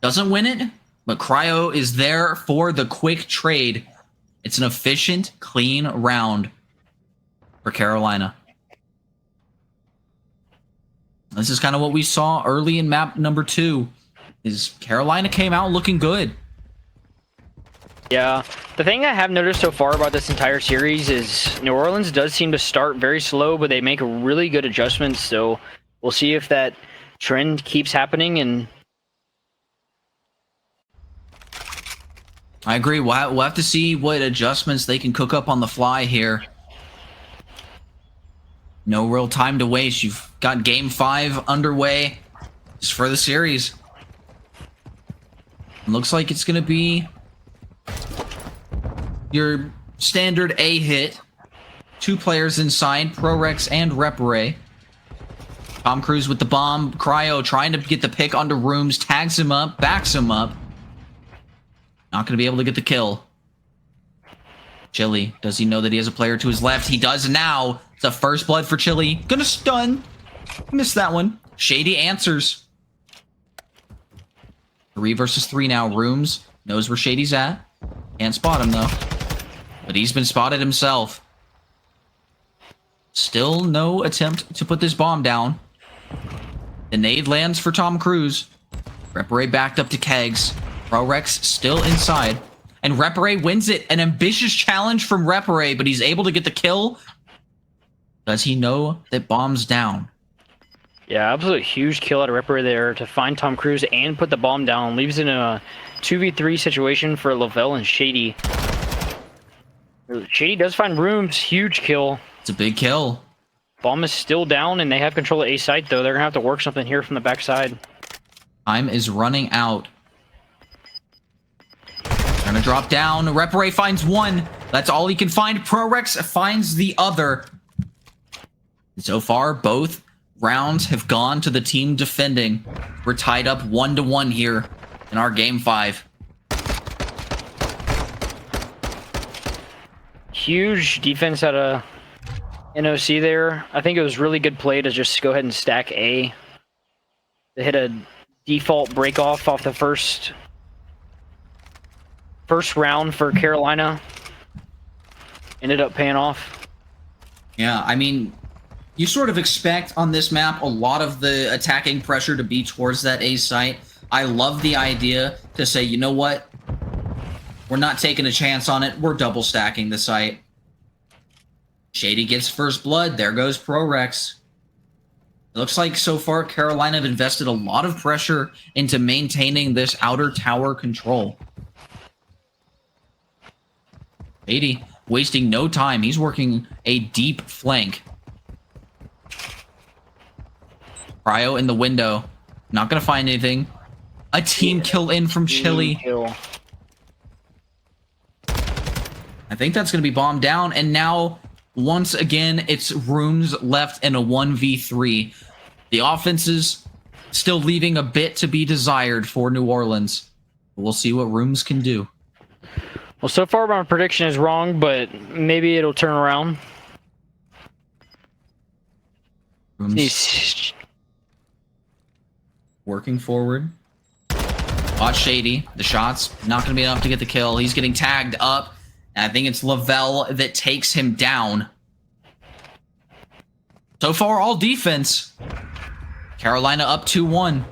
doesn't win it, but Cryo is there for the quick trade. It's an efficient, clean round for Carolina. This is kind of what we saw early in map number 2. Is Carolina came out looking good. Yeah, the thing I have noticed so far about this entire series is New Orleans does seem to start very slow, but they make really good adjustments. So we'll see if that trend keeps happening. And I agree. We'll have to see what adjustments they can cook up on the fly here. No real time to waste. You've got Game 5 underway just for the series. It looks like it's going to be your standard A hit. 2 players inside, ProRex and Repare. Tom Cruise with the bomb. Cryo trying to get the pick onto Rooms. Tags him up, backs him up. Not going to be able to get the kill. Chili, does he know that he has a player to his left? He does now. It's a first blood for Chili. Gonna stun. Missed that one. Shady answers. 3 versus 3 now. Rooms knows where Shady's at. Can't spot him though. But he's been spotted himself. Still no attempt to put this bomb down. The nade lands for Tom Cruise. Repare backed up to Kegs. ProRex still inside. And Repare wins it. An ambitious challenge from Repare, but he's able to get the kill. Does he know that bomb's down? yeah, absolute huge kill out of Repare there to find Tom Cruise and put the bomb down. Leaves it in a 2v3 situation for Lavelle and Shady. Shady does find Rooms. Huge kill. It's a big kill. Bomb is still down, and they have control of A site, though. They're going to have to work something here from the backside. Time is running out. Gonna drop down. Repare finds 1. That's all he can find. ProRex finds the other. So far, both rounds have gone to the team defending. We're tied up 1-1 here in our game 5. Huge defense out of NOC there. I think it was really good play to just go ahead and stack A. They hit a default break off the first round for Carolina. Ended up paying off. Yeah, I mean, you sort of expect on this map a lot of the attacking pressure to be towards that A site. I love the idea to say, you know what? We're not taking a chance on it. We're double stacking the site. Shady gets first blood. There goes ProRex. It looks like so far Carolina have invested a lot of pressure into maintaining this outer tower control. Shady wasting no time. He's working a deep flank. Cryo in the window. Not going to find anything. A team kill in from Chili. I think that's going to be bombed down, and now, once again, it's Rooms left in a 1v3. The offenses still leaving a bit to be desired for New Orleans. We'll see what Rooms can do. Well, so far my prediction is wrong, but maybe it'll turn around. Rooms working forward. Watch Shady. The shot's not going to be enough to get the kill. He's getting tagged up. And I think it's Lavelle that takes him down. So far, all defense. Carolina up 2-1.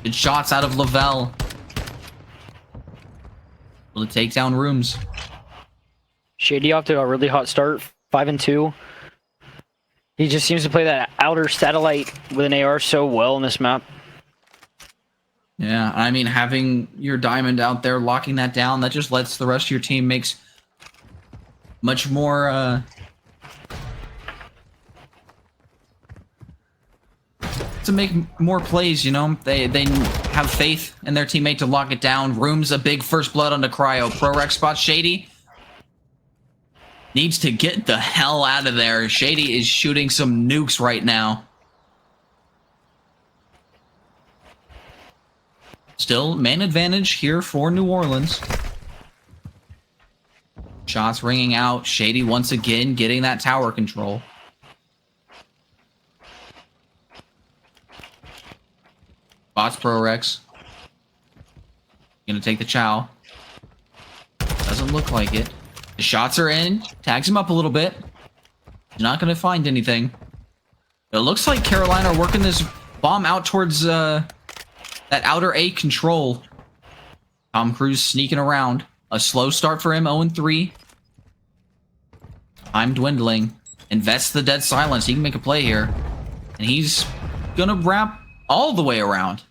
Good shots out of Lavelle. Will it take down Rooms? Shady off to a really hot start, 5-2. He just seems to play that outer satellite with an AR so well in this map. Yeah, I mean, having your diamond out there, locking that down, that just lets the rest of your team makes much more, to make more plays, you know? They have faith in their teammate to lock it down. Rooms a big first blood onto Cryo. ProRex spots Shady. Needs to get the hell out of there. Shady is shooting some nukes right now. Still, man advantage here for New Orleans. Shots ringing out. Shady once again getting that tower control. Spots ProRex. Gonna take the Chow. Doesn't look like it. The shots are in. Tags him up a little bit. Not gonna find anything. It looks like Carolina are working this bomb out towards that outer A control. Tom Cruise sneaking around. A slow start for him, 0-3. Time dwindling. Invests the dead silence. He can make a play here. And he's gonna wrap all the way around.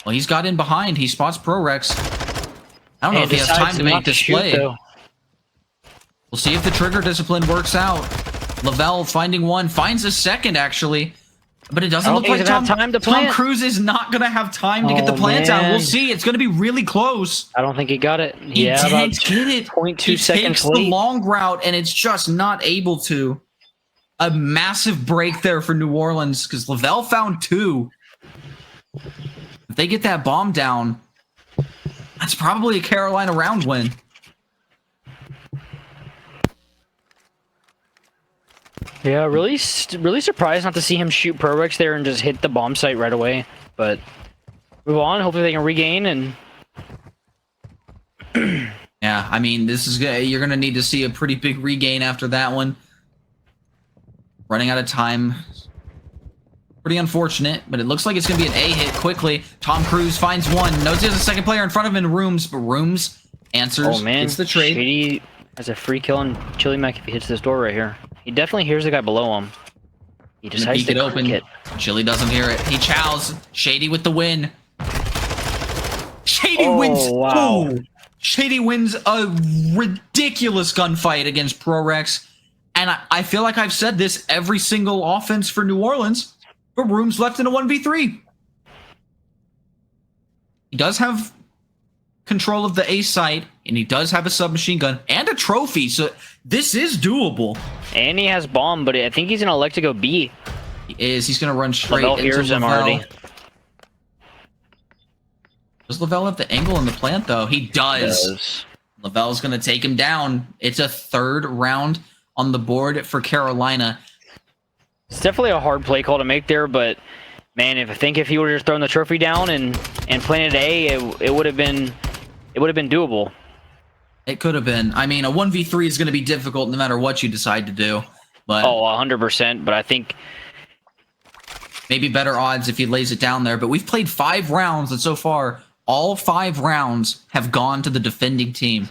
Well, he's got in behind. He spots ProRex. I don't know if he has time to make this play. We'll see if the trigger discipline works out. Lavelle finding one. Finds a second, actually. But it doesn't look like Tom Cruise is not going to have time to get the plant out. We'll see. It's going to be really close. I don't think he got it. He didn't get it. 0.2 seconds late. The long route, and it's just not able to. A massive break there for New Orleans, because Lavelle found two. If they get that bomb down, that's probably a Carolina round win. Yeah, really surprised not to see him shoot ProRex there and just hit the bomb site right away. But move on. Hopefully they can regain and. Yeah, I mean, this is you're gonna need to see a pretty big regain after that one. Running out of time. Pretty unfortunate, but it looks like it's gonna be an A hit quickly. Tom Cruise finds one. Knows he has a second player in front of him in Rooms, but Rooms answers. Oh man, gets the trade. Shady has a free kill on Chili Mac if he hits this door right here. He definitely hears the guy below him. He decides to open it. Chili doesn't hear it. He chows. Shady with the win. Shady wins. Wow. Oh, Shady wins a ridiculous gunfight against ProRex. And I feel like I've said this every single offense for New Orleans, but Rooms left in a 1v3. He does have control of the A site, and he does have a submachine gun and a trophy, so this is doable. And he has bomb, but I think he's gonna elect to go B. He is. He's gonna run straight Lavelle into hears him already. Does Lavelle have the angle in the plant, though? He does. Lavelle's gonna take him down. It's a third round on the board for Carolina. It's definitely a hard play call to make there, but man, if he would have just thrown the trophy down and planted A, it would have been doable. It could have been. I mean, a 1v3 is going to be difficult no matter what you decide to do. But 100%. But I think maybe better odds if he lays it down there. But we've played 5 rounds, and so far, all 5 rounds have gone to the defending team.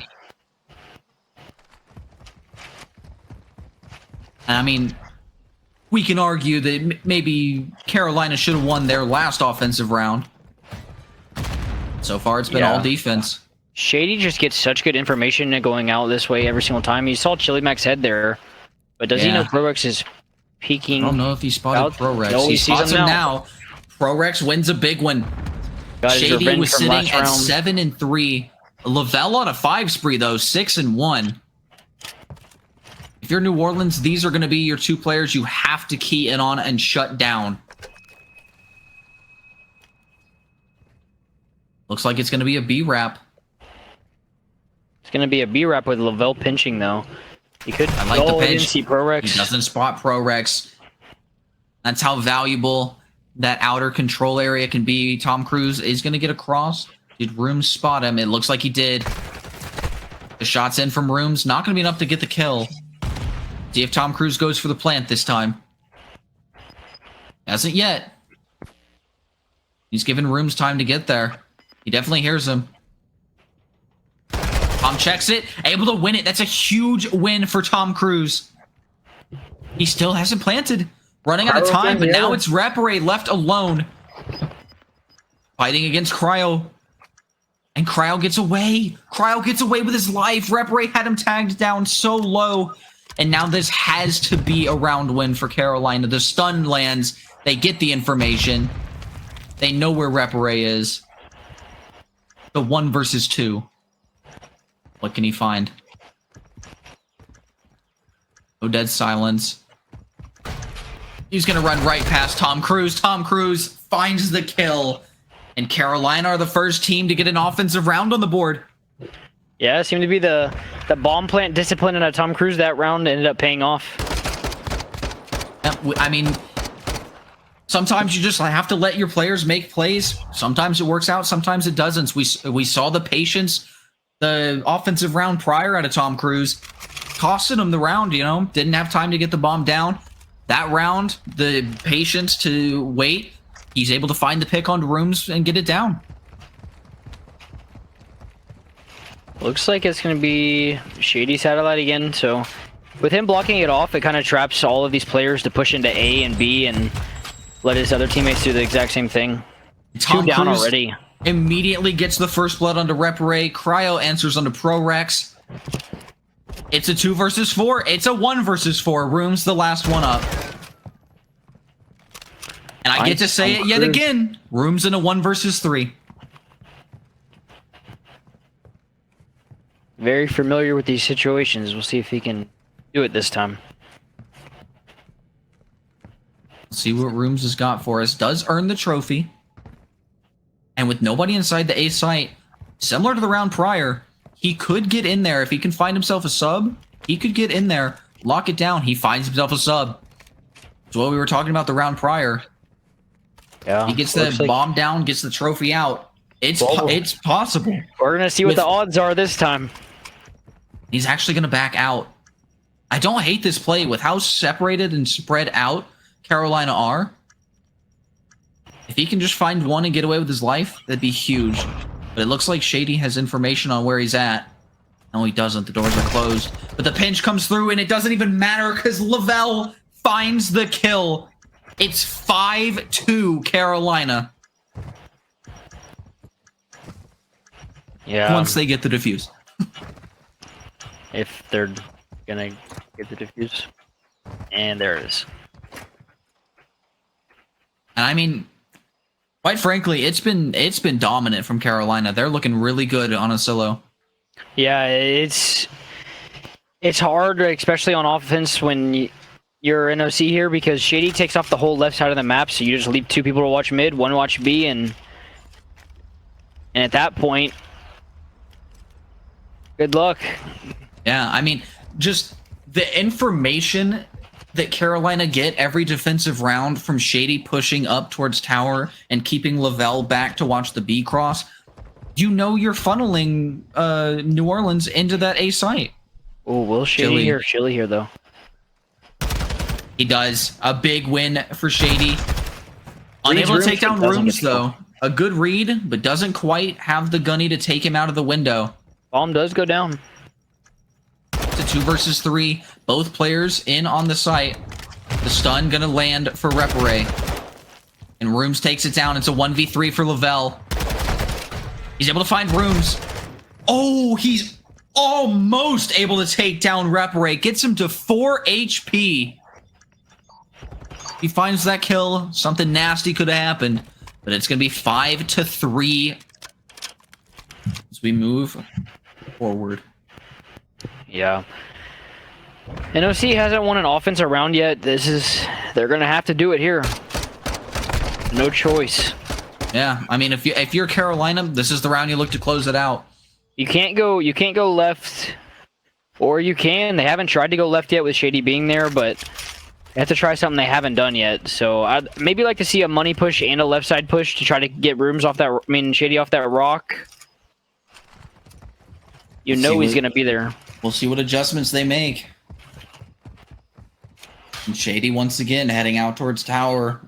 And I mean, we can argue that maybe Carolina should have won their last offensive round. So far, it's been all defense. Shady just gets such good information going out this way every single time. You saw Chili Mac's head there, but does he know ProRex is peeking? I don't know if he spotted ProRex. No, he spots him now. ProRex wins a big one. Got his Shady revenge was from sitting last at round. 7-3. Lavelle on a 5 spree though, 6-1. If you're New Orleans, these are going to be your 2 players you have to key in on and shut down. Looks like it's going to be a B wrap. It's gonna be a B wrap with Lavelle pinching though. He could. I like the Oh, I didn't pinch. see Prorex. He doesn't spot Prorex. That's how valuable that outer control area can be. Tom Cruise is going to get across. Did Rooms spot him? It looks like he did. The shot's in from Rooms. Not going to be enough to get the kill. See if Tom Cruise goes for the plant this time. Hasn't yet. He's given Rooms time to get there. He definitely hears him. Tom checks it. Able to win it. That's a huge win for Tom Cruise. He still hasn't planted. Running out of time, but now it's Repare left alone. Fighting against Cryo. And Cryo gets away. Cryo gets away with his life. Repare had him tagged down so low. And now this has to be a round win for Carolina. The stun lands. They get the information. They know where Repare is. The 1 versus 2. What can he find? No dead silence. He's going to run right past Tom Cruise. Tom Cruise finds the kill. And Carolina are the first team to get an offensive round on the board. Yeah, it seemed to be the bomb plant discipline in a Tom Cruise that round ended up paying off. I mean, sometimes you just have to let your players make plays. Sometimes it works out, sometimes it doesn't. We saw the patience, the offensive round prior out of Tom Cruise, costing him the round, you know, didn't have time to get the bomb down. That round, the patience to wait, he's able to find the pick on Rooms and get it down. Looks like it's going to be Shady Satellite again, so with him blocking it off, it kind of traps all of these players to push into A and B and let his other teammates do the exact same thing. Tom 2 down Cruise already. Immediately gets the first blood onto Repare. Cryo answers onto Prorex. It's a 2 versus 4. It's a 1 versus 4. Rooms the last one up. And I get to say it yet again. Rooms in a 1 versus 3. Very familiar with these situations. We'll see if he can do it this time. Let's see what Rooms has got for us. Does earn the trophy. And with nobody inside the A site, similar to the round prior, he could get in there. If he can find himself a sub, he could get in there, lock it down. He finds himself a sub. That's what we were talking about the round prior. Yeah, He gets the bomb down, gets the trophy out. It's possible. We're going to see what the odds are this time. He's actually going to back out. I don't hate this play with how separated and spread out Carolina are. If he can just find one and get away with his life, that'd be huge. But it looks like Shady has information on where he's at. No, he doesn't. The doors are closed. But the pinch comes through, and it doesn't even matter because Lavelle finds the kill. It's 5-2 Carolina. Yeah. Once they get the defuse. If they're going to get the defuse. And there it is. And I mean, quite frankly, it's been dominant from Carolina. They're looking really good on a solo. Yeah, it's hard, especially on offense when you're NOC here, because Shady takes off the whole left side of the map, so you just leave 2 people to watch mid, 1 watch B, and at that point, good luck. Yeah, I mean, just the information that Carolina get every defensive round from Shady pushing up towards tower and keeping Lavelle back to watch the B cross, you know you're funneling New Orleans into that A site. Oh, will Shady here? Chilly here, though. He does. A big win for Shady. Unable to take down Rooms, though. A good read, but doesn't quite have the gunny to take him out of the window. Bomb does go down. It's a 2 versus 3. Both players in on the site. The stun gonna land for Repare. And Rooms takes it down. It's a 1v3 for Lavelle. He's able to find Rooms. Oh, he's almost able to take down Repare. Gets him to 4 HP. He finds that kill. Something nasty could have happened. But it's going to be 5-3 as we move forward. Yeah. NOC hasn't won an offensive round yet. They're going to have to do it here. No choice. Yeah, I mean, if you're Carolina, this is the round you look to close it out. You can't go left, or you can. They haven't tried to go left yet with Shady being there, but they have to try something they haven't done yet. So I'd maybe like to see a money push and a left side push to try to get Rooms off that. I mean, Shady off that rock. You know he's gonna be there. We'll see what adjustments they make. And Shady once again heading out towards tower.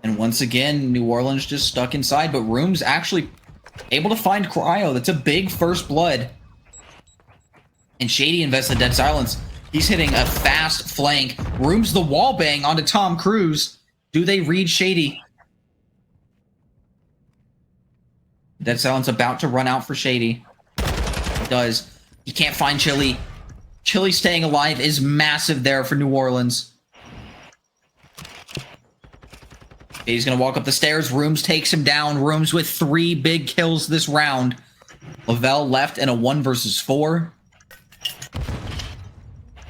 And once again, New Orleans just stuck inside, but Rooms actually able to find Cryo. That's a big first blood. And Shady invests in Dead Silence. He's hitting a fast flank. Rooms the wall bang onto Tom Cruise. Do they read Shady? Dead Silence about to run out for Shady. It does. He can't find Chili. Chili staying alive is massive there for New Orleans. He's going to walk up the stairs. Rooms takes him down. Rooms with 3 big kills this round. Lavelle left in a 1 versus 4.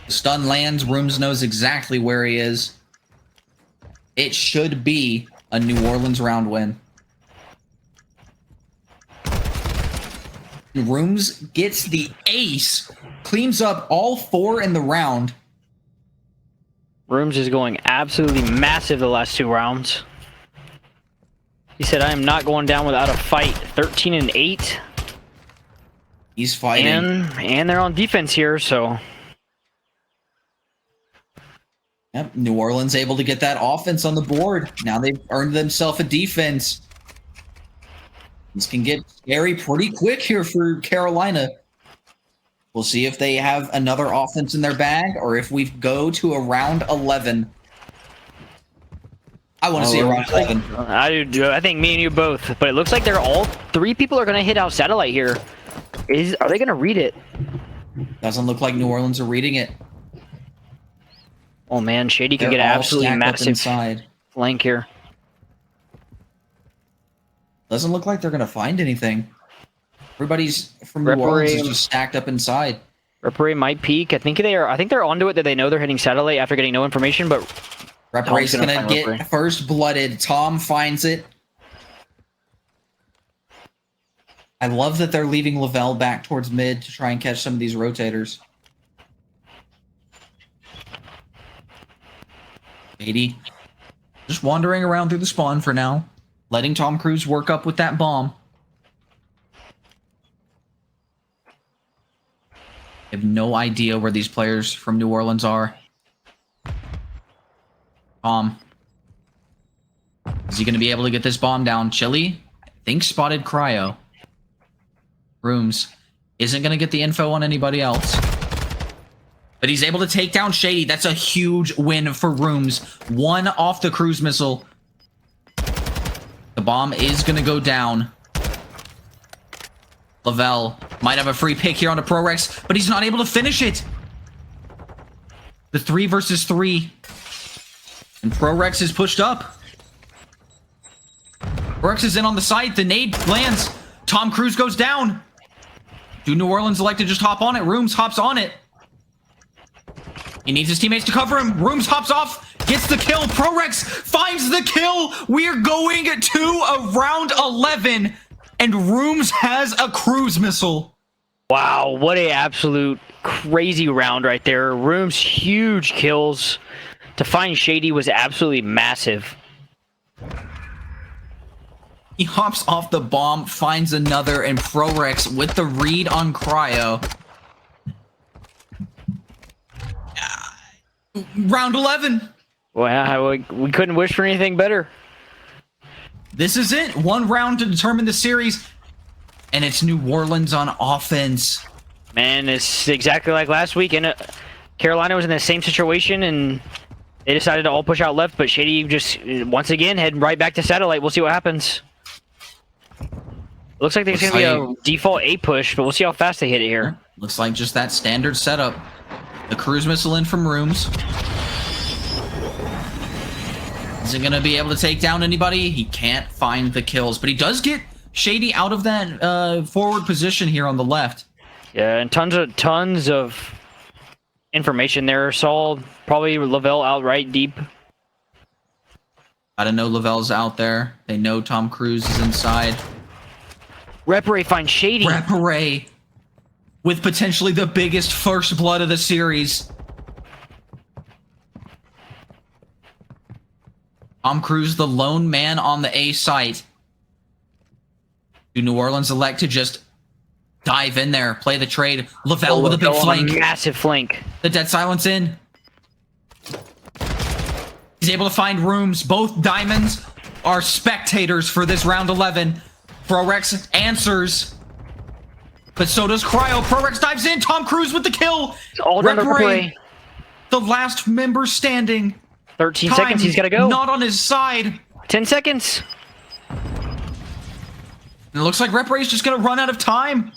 The stun lands. Rooms knows exactly where he is. It should be a New Orleans round win. Rooms gets the ace. Cleans up all 4 in the round. Rooms is going absolutely massive the last 2 rounds. He said, I am not going down without a fight. 13-8. He's fighting. And they're on defense here, so. Yep, New Orleans able to get that offense on the board. Now they've earned themselves a defense. This can get scary pretty quick here for Carolina. We'll see if they have another offense in their bag or if we go to a round 11. I want to see a round 11. I do. I think me and you both. But it looks like they're all 3 people are going to hit out satellite here. Are they going to read it? Doesn't look like New Orleans are reading it. Oh man, Shady could They're get all absolutely stacked up massive inside. flank here. Doesn't look like they're going to find anything. Everybody's from New Orleans is just stacked up inside. Reparee might peek. I think they're onto it that they know they're hitting satellite after getting no information, but Reparee's going to get Reparee. first blooded. Tom finds it. I love that they're leaving Lavelle back towards mid to try and catch some of these rotators. 80. Just wandering around through the spawn for now. Letting Tom Cruise work up with that bomb. I have no idea where these players from New Orleans are. Is he going to be able to get this bomb down? Chili, I think, spotted Cryo. Rooms isn't going to get the info on anybody else. But he's able to take down Shady. That's a huge win for Rooms. 1 off the cruise missile. The bomb is going to go down. Lavelle might have a free pick here on a ProRex, but he's not able to finish it. The 3 versus 3. And ProRex is pushed up. ProRex is in on the side. The nade lands. Tom Cruise goes down. Do New Orleans like to just hop on it? Rooms hops on it. He needs his teammates to cover him. Rooms hops off. Gets the kill. ProRex finds the kill. We're going to a round 11. And Rooms has a cruise missile. wow, what a absolute crazy round right there. Rooms huge kills. To find Shady was absolutely massive. He hops off the bomb, finds another, and ProRex with the read on Cryo. Round 11. Well, we couldn't wish for anything better. This is it. 1 round to determine the series. And it's New Orleans on offense. Man, it's exactly like last week. And Carolina was in the same situation, and they decided to all push out left. But Shady just, once again, heading right back to satellite. We'll see what happens. Looks like there's going to be a default A push, but we'll see how fast they hit it here. Looks like just that standard setup. The cruise missile in from Rooms. Isn't going to be able to take down anybody. He can't find the kills, but he does get Shady out of that forward position here on the left. Yeah, and tons of information there. Saw probably Lavelle outright deep. Gotta know Lavelle's out there. They know Tom Cruise is inside. Repare finds Shady. Repare with potentially the biggest first blood of the series. Tom Cruise, the lone man on the A site. Do New Orleans elect to just dive in there, play the trade? Lavelle with a big flank. Massive flank. The Dead Silence in. He's able to find rooms. Both diamonds are spectators for this round 11. Prorex answers. But so does Cryo. Prorex dives in. Tom Cruise with the kill. All done to Repare. The last member standing. 13 seconds. He's got to go. Not on his side. 10 seconds. It looks like Repare is just going to run out of time.